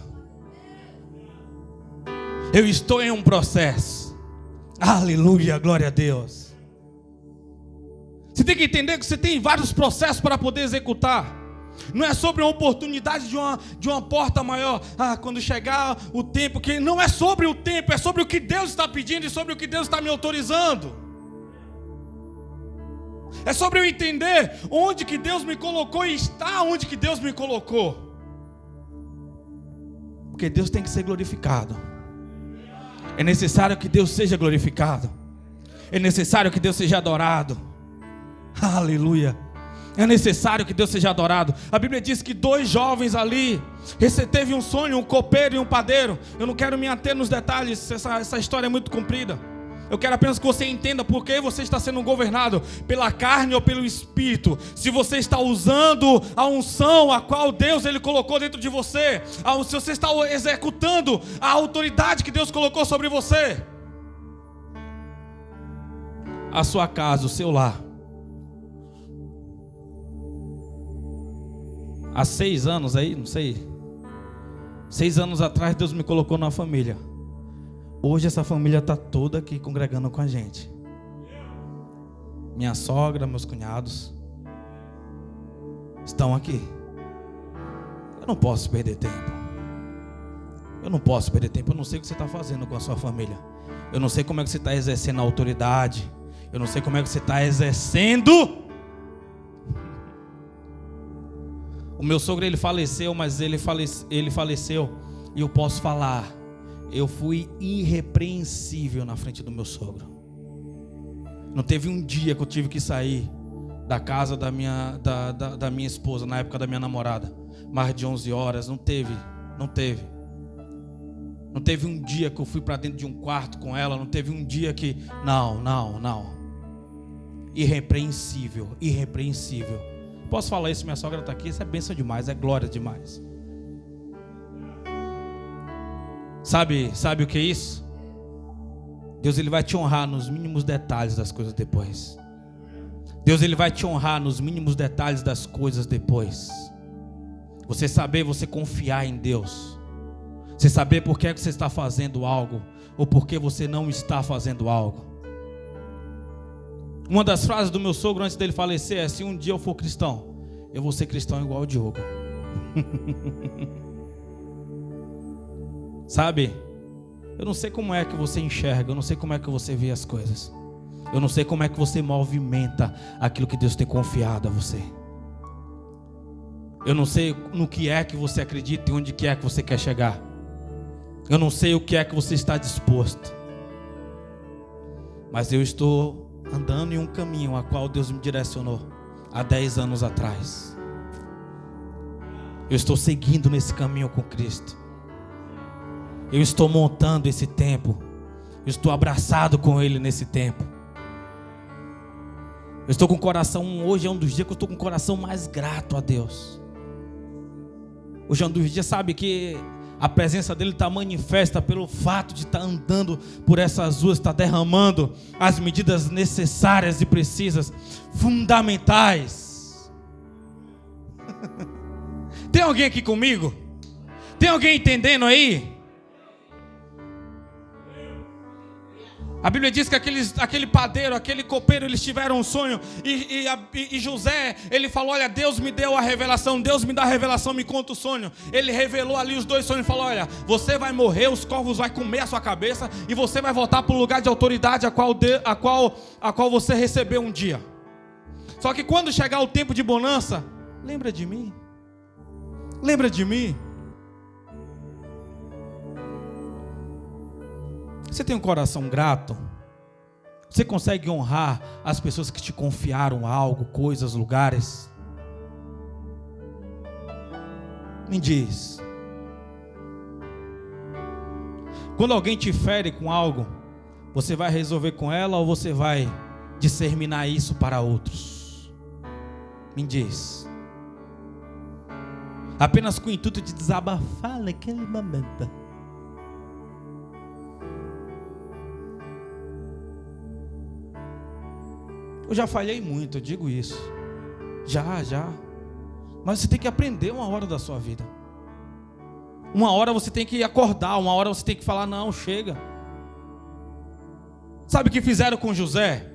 Eu estou em um processo. Aleluia, glória a Deus. Você tem que entender que você tem vários processos para poder executar. Não é sobre uma oportunidade de uma porta maior. Quando chegar o tempo, que não é sobre o tempo, é sobre o que Deus está pedindo e sobre o que Deus está me autorizando. É sobre eu entender onde que Deus me colocou e está onde que Deus me colocou. Porque Deus tem que ser glorificado. É necessário que Deus seja glorificado. É necessário que Deus seja adorado. Aleluia. É necessário que Deus seja adorado. A Bíblia diz que 2 jovens ali teve um sonho, um copeiro e um padeiro. Eu não quero me ater nos detalhes, essa história é muito comprida. Eu quero apenas que você entenda por que você está sendo governado, pela carne ou pelo Espírito. Se você está usando a unção a qual Deus ele colocou dentro de você, se você está executando a autoridade que Deus colocou sobre você. A sua casa, o seu lar. Há 6 anos aí, não sei, 6 anos atrás Deus me colocou numa família. Hoje essa família está toda aqui congregando com a gente. Minha sogra, meus cunhados estão aqui. Eu não posso perder tempo. Eu não posso perder tempo. Eu não sei o que você está fazendo com a sua família. Eu não sei como é que você está exercendo a autoridade. Eu não sei como é que você está exercendo. O meu sogro ele faleceu, mas ele faleceu e eu posso falar. Eu fui irrepreensível na frente do meu sogro. Não teve um dia que eu tive que sair da casa da minha esposa, na época da minha namorada, mais de 11 horas, não teve. Não teve um dia que eu fui para dentro de um quarto com ela, não teve um dia que... Não. Irrepreensível. Posso falar isso? Minha sogra está aqui, isso é bênção demais, é glória demais. Sabe o que é isso? Deus ele vai te honrar nos mínimos detalhes das coisas depois. Deus ele vai te honrar nos mínimos detalhes das coisas depois. Você saber, você confiar em Deus. Você saber por que é que você está fazendo algo ou por que você não está fazendo algo. Uma das frases do meu sogro antes dele falecer é: se um dia eu for cristão, eu vou ser cristão igual o Diogo. Sabe, eu não sei como é que você enxerga, eu não sei como é que você vê as coisas. Eu não sei como é que você movimenta aquilo que Deus tem confiado a você. Eu não sei no que é que você acredita e onde que é que você quer chegar. Eu não sei o que é que você está disposto. Mas eu estou andando em um caminho a qual Deus me direcionou há 10 anos atrás. Eu estou seguindo nesse caminho com Cristo. Eu estou montando esse tempo. Eu estou abraçado com Ele nesse tempo. Eu estou com o coração... Hoje é um dos dias que eu estou com o coração mais grato a Deus. O Jean dos dias sabe que a presença dele está manifesta pelo fato de estar andando por essas ruas, está derramando as medidas necessárias e precisas, fundamentais. Tem alguém aqui comigo? Tem alguém entendendo aí? A Bíblia diz que aquele padeiro, aquele copeiro, eles tiveram um sonho. E José, ele falou: olha, Deus me deu a revelação. Deus me dá a revelação, me conta o sonho. Ele revelou ali os dois sonhos e falou: olha, você vai morrer, os corvos vão comer a sua cabeça, e você vai voltar para o lugar de autoridade a qual você recebeu um dia. Só que quando chegar o tempo de bonança, lembra de mim. Lembra de mim. Você tem um coração grato? Você consegue honrar as pessoas que te confiaram algo, coisas, lugares? Me diz. Quando alguém te fere com algo, você vai resolver com ela ou você vai disseminar isso para outros? Me diz. Apenas com o intuito de desabafar naquele momento. Eu já falhei muito, eu digo isso. Já. Mas você tem que aprender uma hora da sua vida. Uma hora você tem que acordar, uma hora você tem que falar: não, chega. Sabe o que fizeram com José?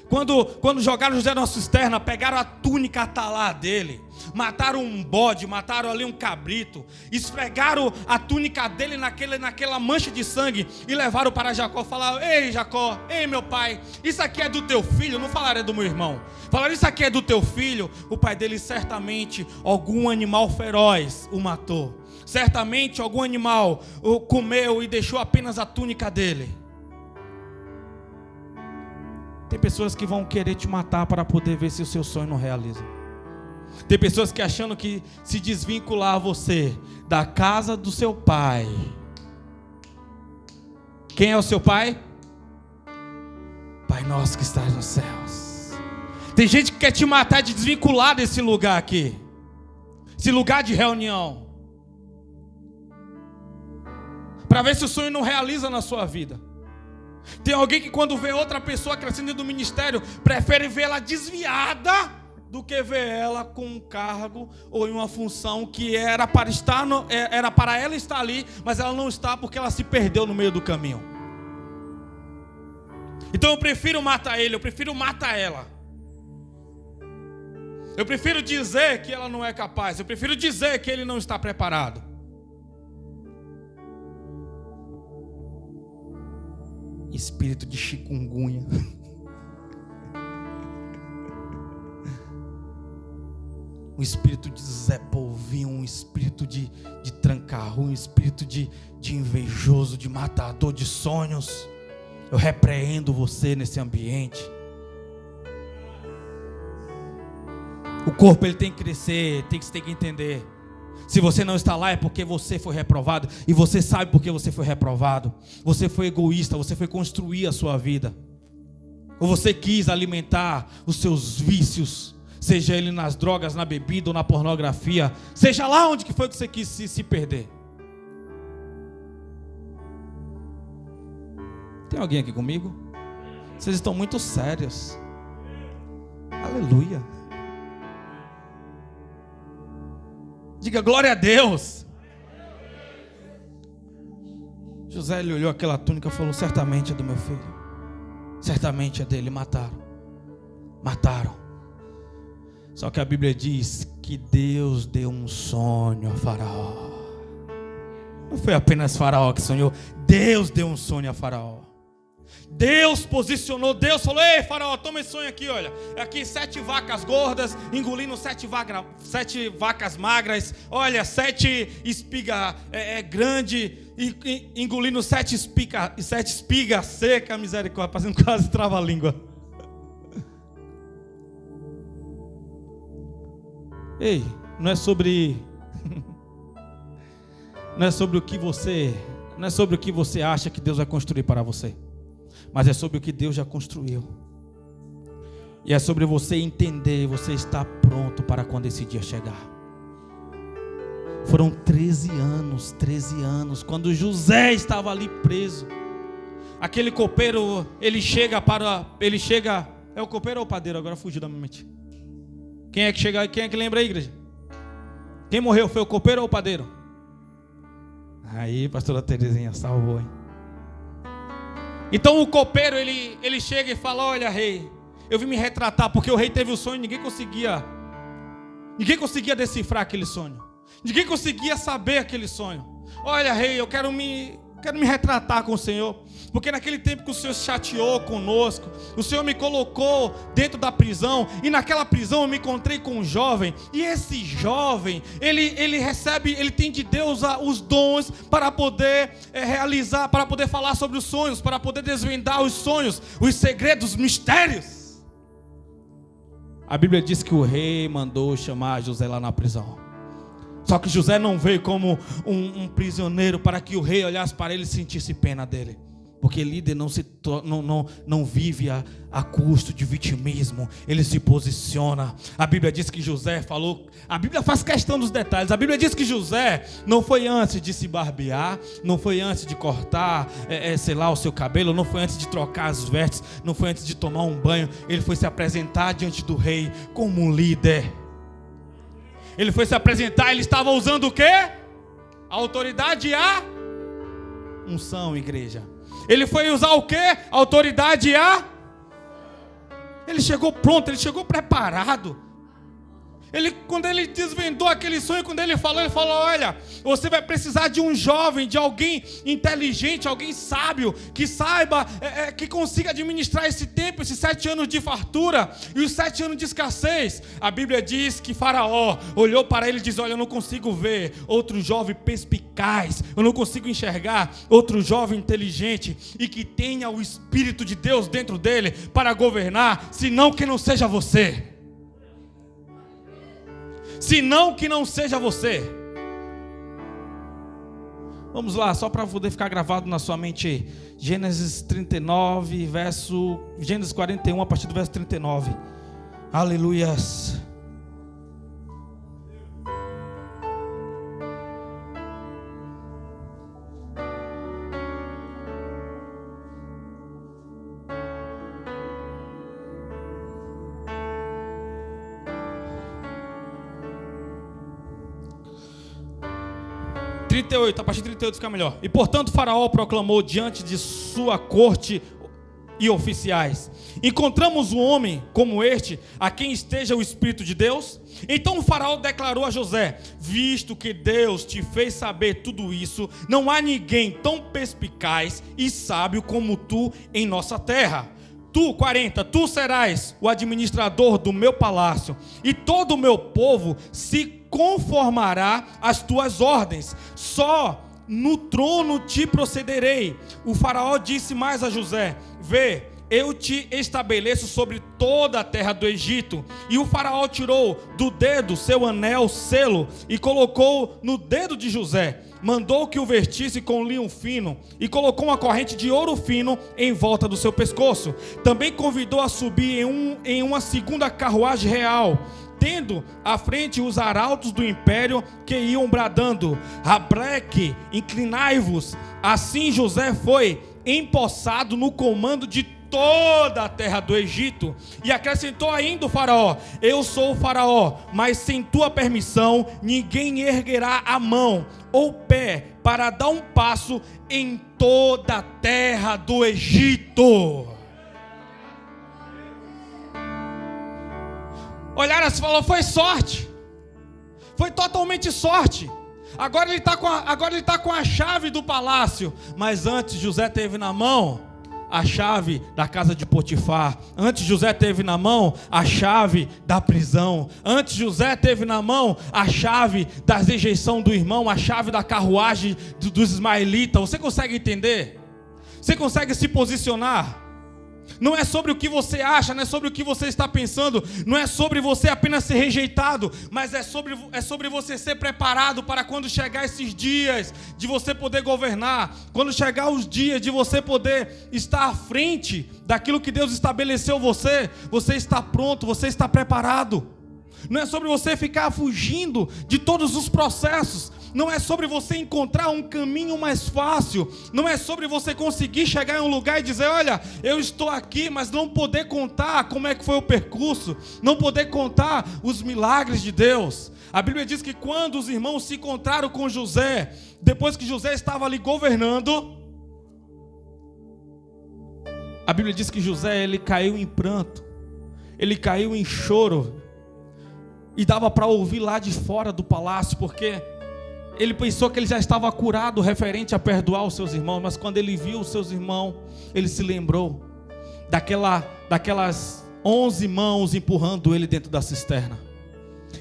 Quando jogaram José na cisterna, pegaram a túnica atalá dele, mataram um bode, mataram ali um cabrito, esfregaram a túnica dele naquela mancha de sangue e levaram para Jacó. Falaram: ei Jacó, ei meu pai, isso aqui é do teu filho. Não falaram do meu irmão, falaram: isso aqui é do teu filho. O pai dele certamente algum animal feroz o matou. Certamente algum animal o comeu e deixou apenas a túnica dele. Tem pessoas que vão querer te matar para poder ver se o seu sonho não realiza. Tem pessoas que achando que se desvincular você da casa do seu pai. Quem é o seu pai? Pai nosso que estás nos céus. Tem gente que quer te matar de desvincular desse lugar aqui. Esse lugar de reunião. Para ver se o sonho não realiza na sua vida. Tem alguém que quando vê outra pessoa crescendo dentro do ministério, prefere ver ela desviada do que ver ela com um cargo ou em uma função que era para ela estar ali, mas ela não está porque ela se perdeu no meio do caminho. Então eu prefiro matar ele, eu prefiro matar ela. Eu prefiro dizer que ela não é capaz, eu prefiro dizer que ele não está preparado. Espírito de chikungunya. Um espírito de Zé Polvinho, um espírito de tranca-rua, um espírito de invejoso, de matador de sonhos. Eu repreendo você nesse ambiente. O corpo ele tem que crescer, você tem que entender. Se você não está lá é porque você foi reprovado. E você sabe por que você foi reprovado. Você foi egoísta, você foi construir a sua vida. Ou você quis alimentar os seus vícios. Seja ele nas drogas, na bebida ou na pornografia. Seja lá onde que foi que você quis se perder. Tem alguém aqui comigo? Vocês estão muito sérios. Aleluia. Diga glória a Deus. José ele olhou aquela túnica e falou: certamente é do meu filho. Certamente é dele. Mataram. Só que a Bíblia diz que Deus deu um sonho a Faraó. Não foi apenas Faraó que sonhou. Deus deu um sonho a Faraó. Deus posicionou, Deus falou: ei Faraó, toma esse sonho aqui, olha. Aqui 7 vacas gordas engolindo 7 vacas magras. Olha, 7 espigas grandes engolindo 7 espigas secas. Misericórdia, fazendo quase trava-língua. Ei, não é sobre o que você acha que Deus vai construir para você. Mas é sobre o que Deus já construiu. E é sobre você entender, você estar pronto para quando esse dia chegar. Foram 13 anos, quando José estava ali preso. Aquele copeiro, ele chega, é o copeiro ou o padeiro? Agora fugiu da minha mente. Quem é que lembra aí, igreja? Quem morreu, foi o copeiro ou o padeiro? Aí, pastora Terezinha, salvou, hein? Então o copeiro, ele chega e fala: olha, rei, eu vim me retratar, porque o rei teve o sonho, ninguém conseguia decifrar aquele sonho. Ninguém conseguia saber aquele sonho. Olha, rei, eu quero me retratar com o Senhor, porque naquele tempo que o Senhor se chateou conosco, o Senhor me colocou dentro da prisão, e naquela prisão eu me encontrei com um jovem, e esse jovem, ele tem de Deus os dons para poder realizar, para poder falar sobre os sonhos, para poder desvendar os sonhos, os segredos, os mistérios. A Bíblia diz que o rei mandou chamar José lá na prisão. Só que José não veio como um prisioneiro para que o rei olhasse para ele e sentisse pena dele. Porque líder não vive a custo de vitimismo. Ele se posiciona. A Bíblia diz que José falou. A Bíblia faz questão dos detalhes. A Bíblia diz que José não foi antes de se barbear, não foi antes de cortar, o seu cabelo, não foi antes de trocar as vestes, não foi antes de tomar um banho. Ele foi se apresentar diante do rei como um líder. Ele foi se apresentar, ele estava usando o quê? A autoridade e a unção, igreja. Ele foi usar o quê? A autoridade e a... Ele chegou pronto, ele chegou preparado. Quando ele desvendou aquele sonho, quando ele falou, olha, você vai precisar de um jovem, de alguém inteligente, alguém sábio, que saiba, que consiga administrar esse tempo, esses 7 anos de fartura e os 7 anos de escassez. A Bíblia diz que Faraó olhou para ele e disse: olha, eu não consigo ver outro jovem perspicaz, eu não consigo enxergar outro jovem inteligente e que tenha o Espírito de Deus dentro dele para governar, senão que não seja você. Senão que não seja você. Vamos lá, só para poder ficar gravado na sua mente. Gênesis 39, Gênesis 41, a partir do verso 39. Aleluias. A partir de 38 fica melhor. E portanto Faraó proclamou diante de sua corte e oficiais: encontramos um homem como este, a quem esteja o Espírito de Deus? Então o Faraó declarou a José: visto que Deus te fez saber tudo isso, não há ninguém tão perspicaz e sábio como tu em nossa terra. Tu serás o administrador do meu palácio, e todo o meu povo se conformará às tuas ordens. Só no trono te procederei. O Faraó disse mais a José: vê, eu te estabeleço sobre toda a terra do Egito. E o Faraó tirou do dedo seu anel, selo, e colocou no dedo de José. Mandou que o vestisse com linho fino e colocou uma corrente de ouro fino em volta do seu pescoço. Também convidou a subir em uma segunda carruagem real, tendo à frente os arautos do império que iam bradando: Abreque, inclinai-vos. Assim José foi empossado no comando de toda a terra do Egito. E acrescentou ainda o Faraó: eu sou o Faraó, mas sem tua permissão ninguém erguerá a mão ou pé para dar um passo em toda a terra do Egito. Olharam assim e falou: foi sorte, foi totalmente sorte. Agora ele está com a chave do palácio. Mas antes José teve na mão a chave da casa de Potifar. Antes José teve na mão a chave da prisão. Antes José teve na mão a chave da rejeição do irmão, a chave da carruagem dos ismaelitas. Você consegue entender? Você consegue se posicionar? Não é sobre o que você acha, não é sobre o que você está pensando, não é sobre você apenas ser rejeitado, mas é sobre você ser preparado para quando chegar esses dias de você poder governar, quando chegar os dias de você poder estar à frente daquilo que Deus estabeleceu você está pronto, você está preparado. não é sobre você ficar fugindo de todos os processos, não é sobre você encontrar um caminho mais fácil, não é sobre você conseguir chegar em um lugar e dizer, olha, eu estou aqui, mas não poder contar como é que foi o percurso, não poder contar os milagres de Deus. A Bíblia diz que quando os irmãos se encontraram com José, depois que José estava ali governando, a Bíblia diz que José, ele caiu em pranto, ele caiu em choro, e dava para ouvir lá de fora do palácio, porque ele pensou que ele já estava curado referente a perdoar os seus irmãos, mas quando ele viu os seus irmãos, ele se lembrou daquelas 11 mãos empurrando ele dentro da cisterna.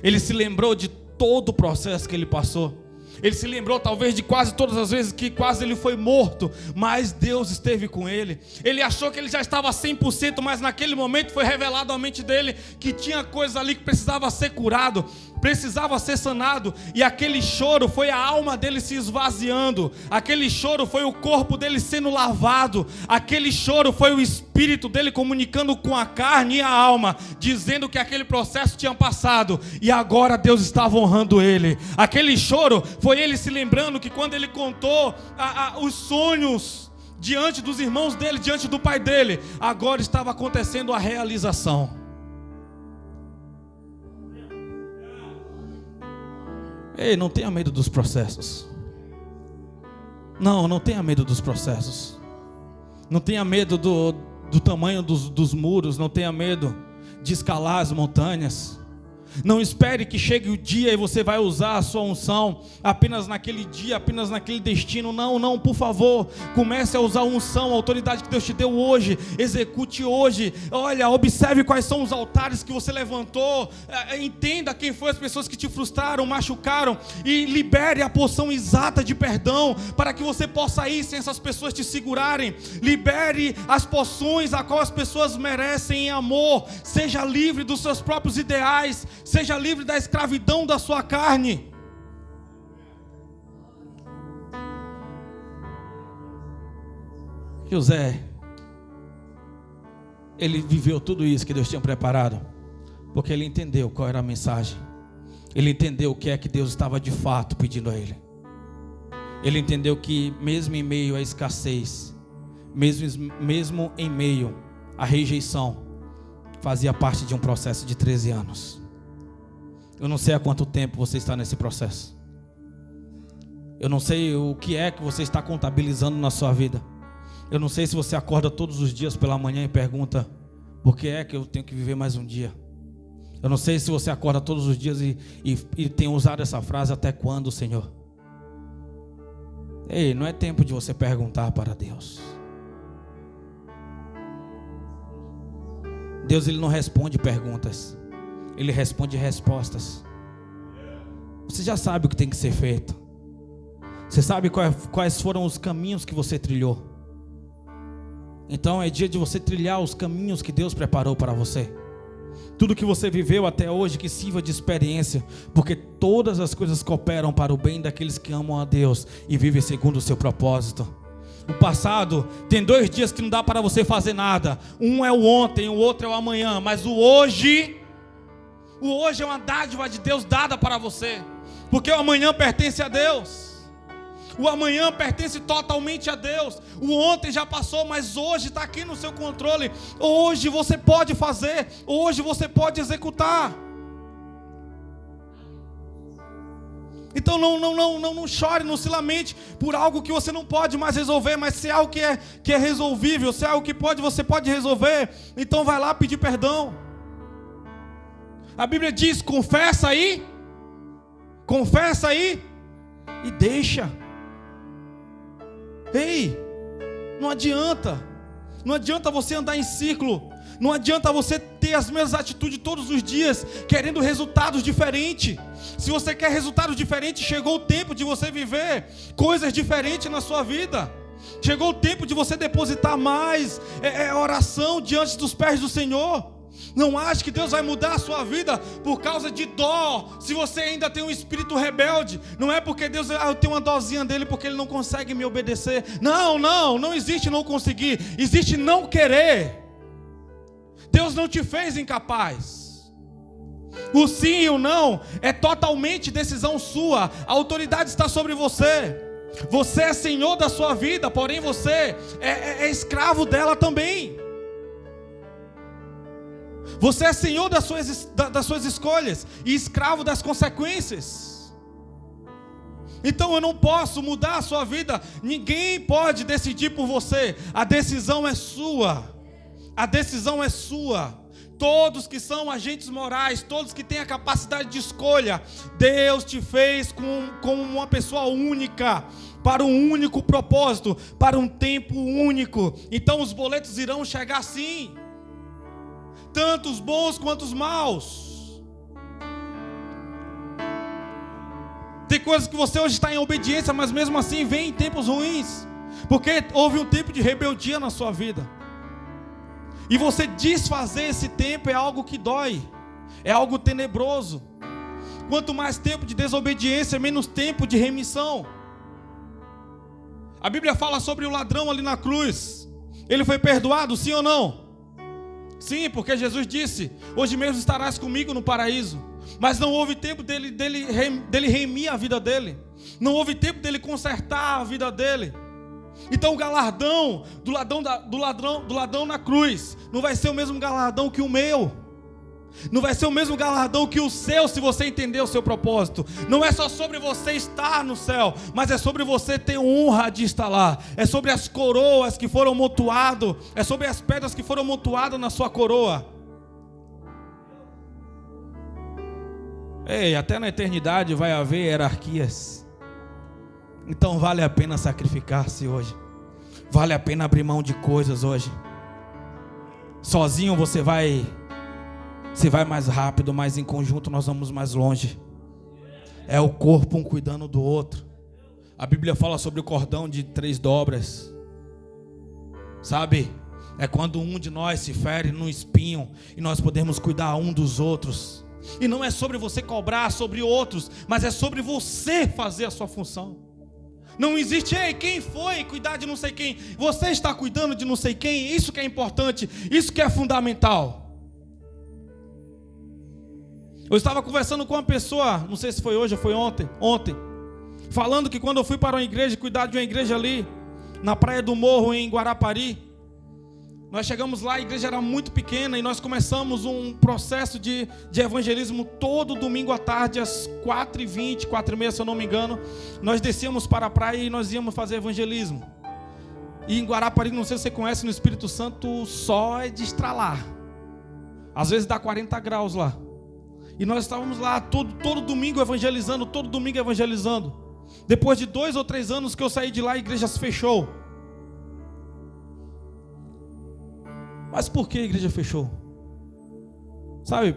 Ele se lembrou de todo o processo que ele passou. Ele se lembrou talvez de quase todas as vezes que quase ele foi morto, mas Deus esteve com ele. Ele achou que ele já estava 100%, mas naquele momento foi revelado à mente dele que tinha coisa ali que precisava ser curado, precisava ser sanado. E aquele choro foi a alma dele se esvaziando, aquele choro foi o corpo dele sendo lavado, aquele choro foi o espírito dele comunicando com a carne e a alma, dizendo que aquele processo tinha passado e agora Deus estava honrando ele. Aquele choro foi ele se lembrando que quando ele contou os sonhos diante dos irmãos dele, diante do pai dele, agora estava acontecendo a realização. Ei, não tenha medo dos processos. Não tenha medo dos processos. Não tenha medo do tamanho dos muros. Não tenha medo de escalar as montanhas. Não espere que chegue o dia e você vai usar a sua unção apenas naquele dia, apenas naquele destino. Não, por favor, comece a usar a unção, a autoridade que Deus te deu hoje, execute hoje. Olha, observe quais são os altares que você levantou, entenda quem foram as pessoas que te frustraram, machucaram, e libere a porção exata de perdão, para que você possa ir sem essas pessoas te segurarem. Libere as porções a qual as pessoas merecem em amor. Seja livre dos seus próprios ideais, seja livre da escravidão da sua carne. José, ele viveu tudo isso que Deus tinha preparado, porque ele entendeu qual era a mensagem. Ele entendeu o que é que Deus estava de fato pedindo a ele. Ele entendeu que mesmo em meio à escassez, mesmo em meio à rejeição, fazia parte de um processo de 13 anos. Eu não sei há quanto tempo você está nesse processo. Eu não sei o que é que você está contabilizando na sua vida. Eu não sei se você acorda todos os dias pela manhã e pergunta: por que é que eu tenho que viver mais um dia? Eu não sei se você acorda todos os dias e tem usado essa frase: até quando, Senhor? Ei, não é tempo de você perguntar para Deus. Deus, ele não responde perguntas, ele responde respostas. Você já sabe o que tem que ser feito. Você sabe quais foram os caminhos que você trilhou. Então é dia de você trilhar os caminhos que Deus preparou para você. Tudo que você viveu até hoje, que sirva de experiência, porque todas as coisas cooperam para o bem daqueles que amam a Deus e vivem segundo o seu propósito. O passado tem 2 dias que não dá para você fazer nada. Um é o ontem, o outro é o amanhã. Mas o hoje é uma dádiva de Deus dada para você, porque o amanhã pertence a Deus. O amanhã pertence totalmente a Deus. O ontem já passou, mas hoje está aqui no seu controle. Hoje você pode fazer, hoje você pode executar. Então não chore, não se lamente por algo que você não pode mais resolver. Mas se é algo que é resolvível, se é algo que você pode resolver, então vai lá pedir perdão. A Bíblia diz: confessa aí e deixa. Ei, não adianta você andar em círculo, não adianta você ter as mesmas atitudes todos os dias, querendo resultados diferentes. Se você quer resultados diferentes, chegou o tempo de você viver coisas diferentes na sua vida. Chegou o tempo de você depositar mais oração diante dos pés do Senhor. Não ache que Deus vai mudar a sua vida por causa de dó, se você ainda tem um espírito rebelde. Não é porque Deus, eu tenho uma dosinha dele porque ele não consegue me obedecer. Não existe não conseguir, existe não querer. Deus não te fez incapaz. O sim e o não é totalmente decisão sua. A autoridade está sobre você. Você é senhor da sua vida, porém você é escravo dela também. Você é senhor das suas escolhas e escravo das consequências. Então eu não posso mudar a sua vida. Ninguém pode decidir por você. A decisão é sua. A decisão é sua. Todos que são agentes morais, todos que têm a capacidade de escolha, Deus te fez como uma pessoa única, para um único propósito, para um tempo único. Então os boletos irão chegar sim, tanto os bons quanto os maus. Tem coisas que você hoje está em obediência, mas mesmo assim vem em tempos ruins, porque houve um tempo de rebeldia na sua vida. E você desfazer esse tempo é algo que dói, é algo tenebroso. Quanto mais tempo de desobediência, menos tempo de remissão. A Bíblia fala sobre o ladrão ali na cruz. Ele foi perdoado, sim ou não? Sim, porque Jesus disse: hoje mesmo estarás comigo no paraíso. Mas não houve tempo dele remir a vida dele. Não houve tempo dele consertar a vida dele. Então o galardão do ladrão na cruz não vai ser o mesmo galardão que o meu. Não vai ser o mesmo galardão que o seu, se você entender o seu propósito. Não é só sobre você estar no céu, mas é sobre você ter honra de estar lá. É sobre as coroas que foram montuadas, é sobre as pedras que foram montuadas na sua coroa. Ei, até na eternidade vai haver hierarquias. Então vale a pena sacrificar-se hoje. Vale a pena abrir mão de coisas hoje. Sozinho você vai mais rápido, mas em conjunto nós vamos mais longe. É o corpo um cuidando do outro. A Bíblia fala sobre o cordão de 3 dobras. Sabe? É quando um de nós se fere num espinho e nós podemos cuidar um dos outros. E não é sobre você cobrar sobre outros, mas é sobre você fazer a sua função. Não existe, ei, quem foi cuidar de não sei quem? Você está cuidando de não sei quem? Isso que é importante, isso que é fundamental. Eu estava conversando com uma pessoa, não sei se foi hoje ou foi ontem, falando que quando eu fui para uma igreja, cuidar de uma igreja ali, na Praia do Morro, em Guarapari, nós chegamos lá, a igreja era muito pequena e nós começamos um processo de evangelismo todo domingo à tarde, às 4h20, 4h30, se eu não me engano. Nós descíamos para a praia e nós íamos fazer evangelismo. E em Guarapari, não sei se você conhece, no Espírito Santo, o sol é de estralar. Às vezes dá 40 graus lá. E nós estávamos lá todo domingo evangelizando, Depois de 2 ou 3 anos que eu saí de lá, a igreja se fechou. Mas por que a igreja fechou? Sabe?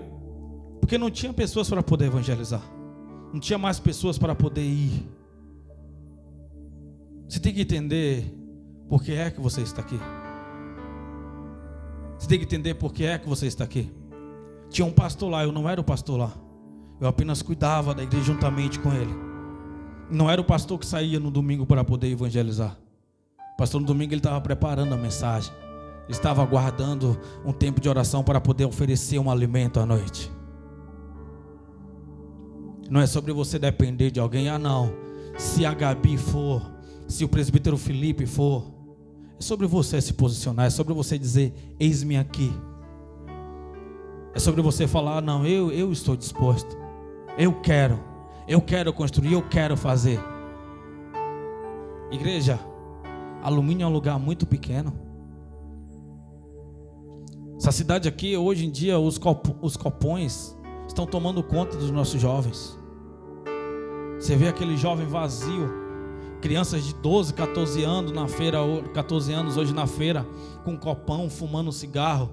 Porque não tinha pessoas para poder evangelizar. Não tinha mais pessoas para poder ir. Você tem que entender por que é que você está aqui. Você tem que entender por que é que você está aqui. Tinha um pastor lá, eu não era o pastor lá. Eu apenas cuidava da igreja juntamente com ele. Não era o pastor que saía no domingo para poder evangelizar. O pastor no domingo ele estava preparando a mensagem. Estava aguardando um tempo de oração para poder oferecer um alimento à noite. Não é sobre você depender de alguém. Não, se a Gabi for, se o presbítero Felipe for, é sobre você se posicionar. É sobre você dizer: eis-me aqui. É sobre você falar: não, eu estou disposto. Eu quero construir, eu quero fazer. Igreja, Alumínio é um lugar muito pequeno. Essa cidade aqui, hoje em dia, os copões estão tomando conta dos nossos jovens. Você vê aquele jovem vazio, crianças de 12, 14 anos na feira, 14 anos hoje na feira, com um copão, fumando cigarro,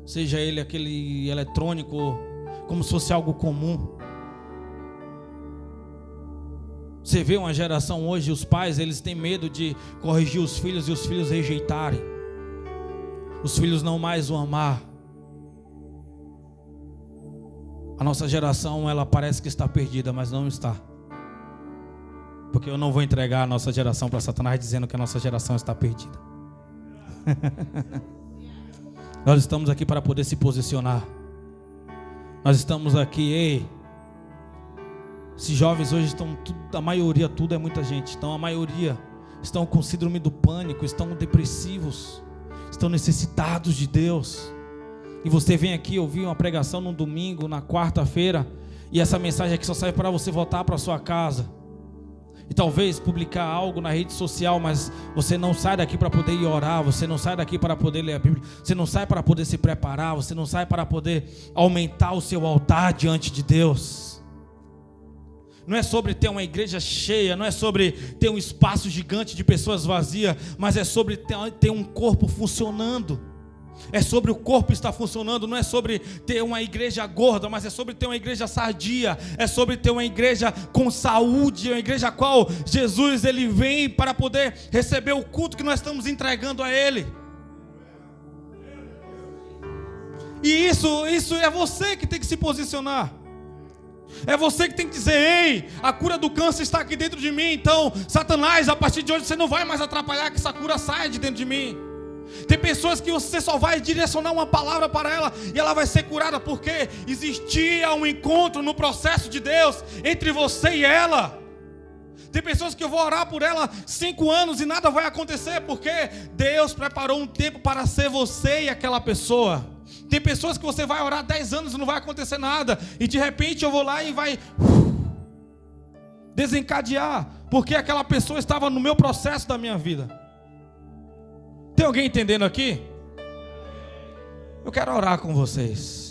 seja ele aquele eletrônico, como se fosse algo comum. Você vê uma geração hoje, os pais, eles têm medo de corrigir os filhos e os filhos rejeitarem. Os filhos não mais o amar. A nossa geração, ela parece que está perdida, mas não está. Porque eu não vou entregar a nossa geração para Satanás dizendo que a nossa geração está perdida. Nós estamos aqui para poder se posicionar. Nós estamos aqui, ei. Esses jovens hoje estão, a maioria, tudo é muita gente. Então a maioria estão com síndrome do pânico, estão depressivos, estão necessitados de Deus. E você vem aqui ouvir uma pregação no domingo, na quarta-feira, e essa mensagem aqui só serve para você voltar para sua casa. E talvez publicar algo na rede social, mas você não sai daqui para poder ir orar, você não sai daqui para poder ler a Bíblia, você não sai para poder se preparar, você não sai para poder aumentar o seu altar diante de Deus. Não é sobre ter uma igreja cheia, não é sobre ter um espaço gigante de pessoas vazias, mas é sobre ter um corpo funcionando. É sobre o corpo estar funcionando, não é sobre ter uma igreja gorda, mas é sobre ter uma igreja sadia, é sobre ter uma igreja com saúde, uma igreja a qual Jesus ele vem para poder receber o culto que nós estamos entregando a Ele. E isso é você que tem que se posicionar. É você que tem que dizer: ei, a cura do câncer está aqui dentro de mim. Então, Satanás, a partir de hoje você não vai mais atrapalhar que essa cura saia de dentro de mim. Tem pessoas que você só vai direcionar uma palavra para ela e ela vai ser curada, porque existia um encontro no processo de Deus entre você e ela. Tem pessoas que eu vou orar por ela 5 anos e nada vai acontecer, porque Deus preparou um tempo para ser você e aquela pessoa. Tem pessoas que você vai orar 10 anos e não vai acontecer nada, e de repente eu vou lá e vai desencadear, porque aquela pessoa estava no meu processo da minha vida. Tem alguém entendendo aqui? Eu quero orar com vocês.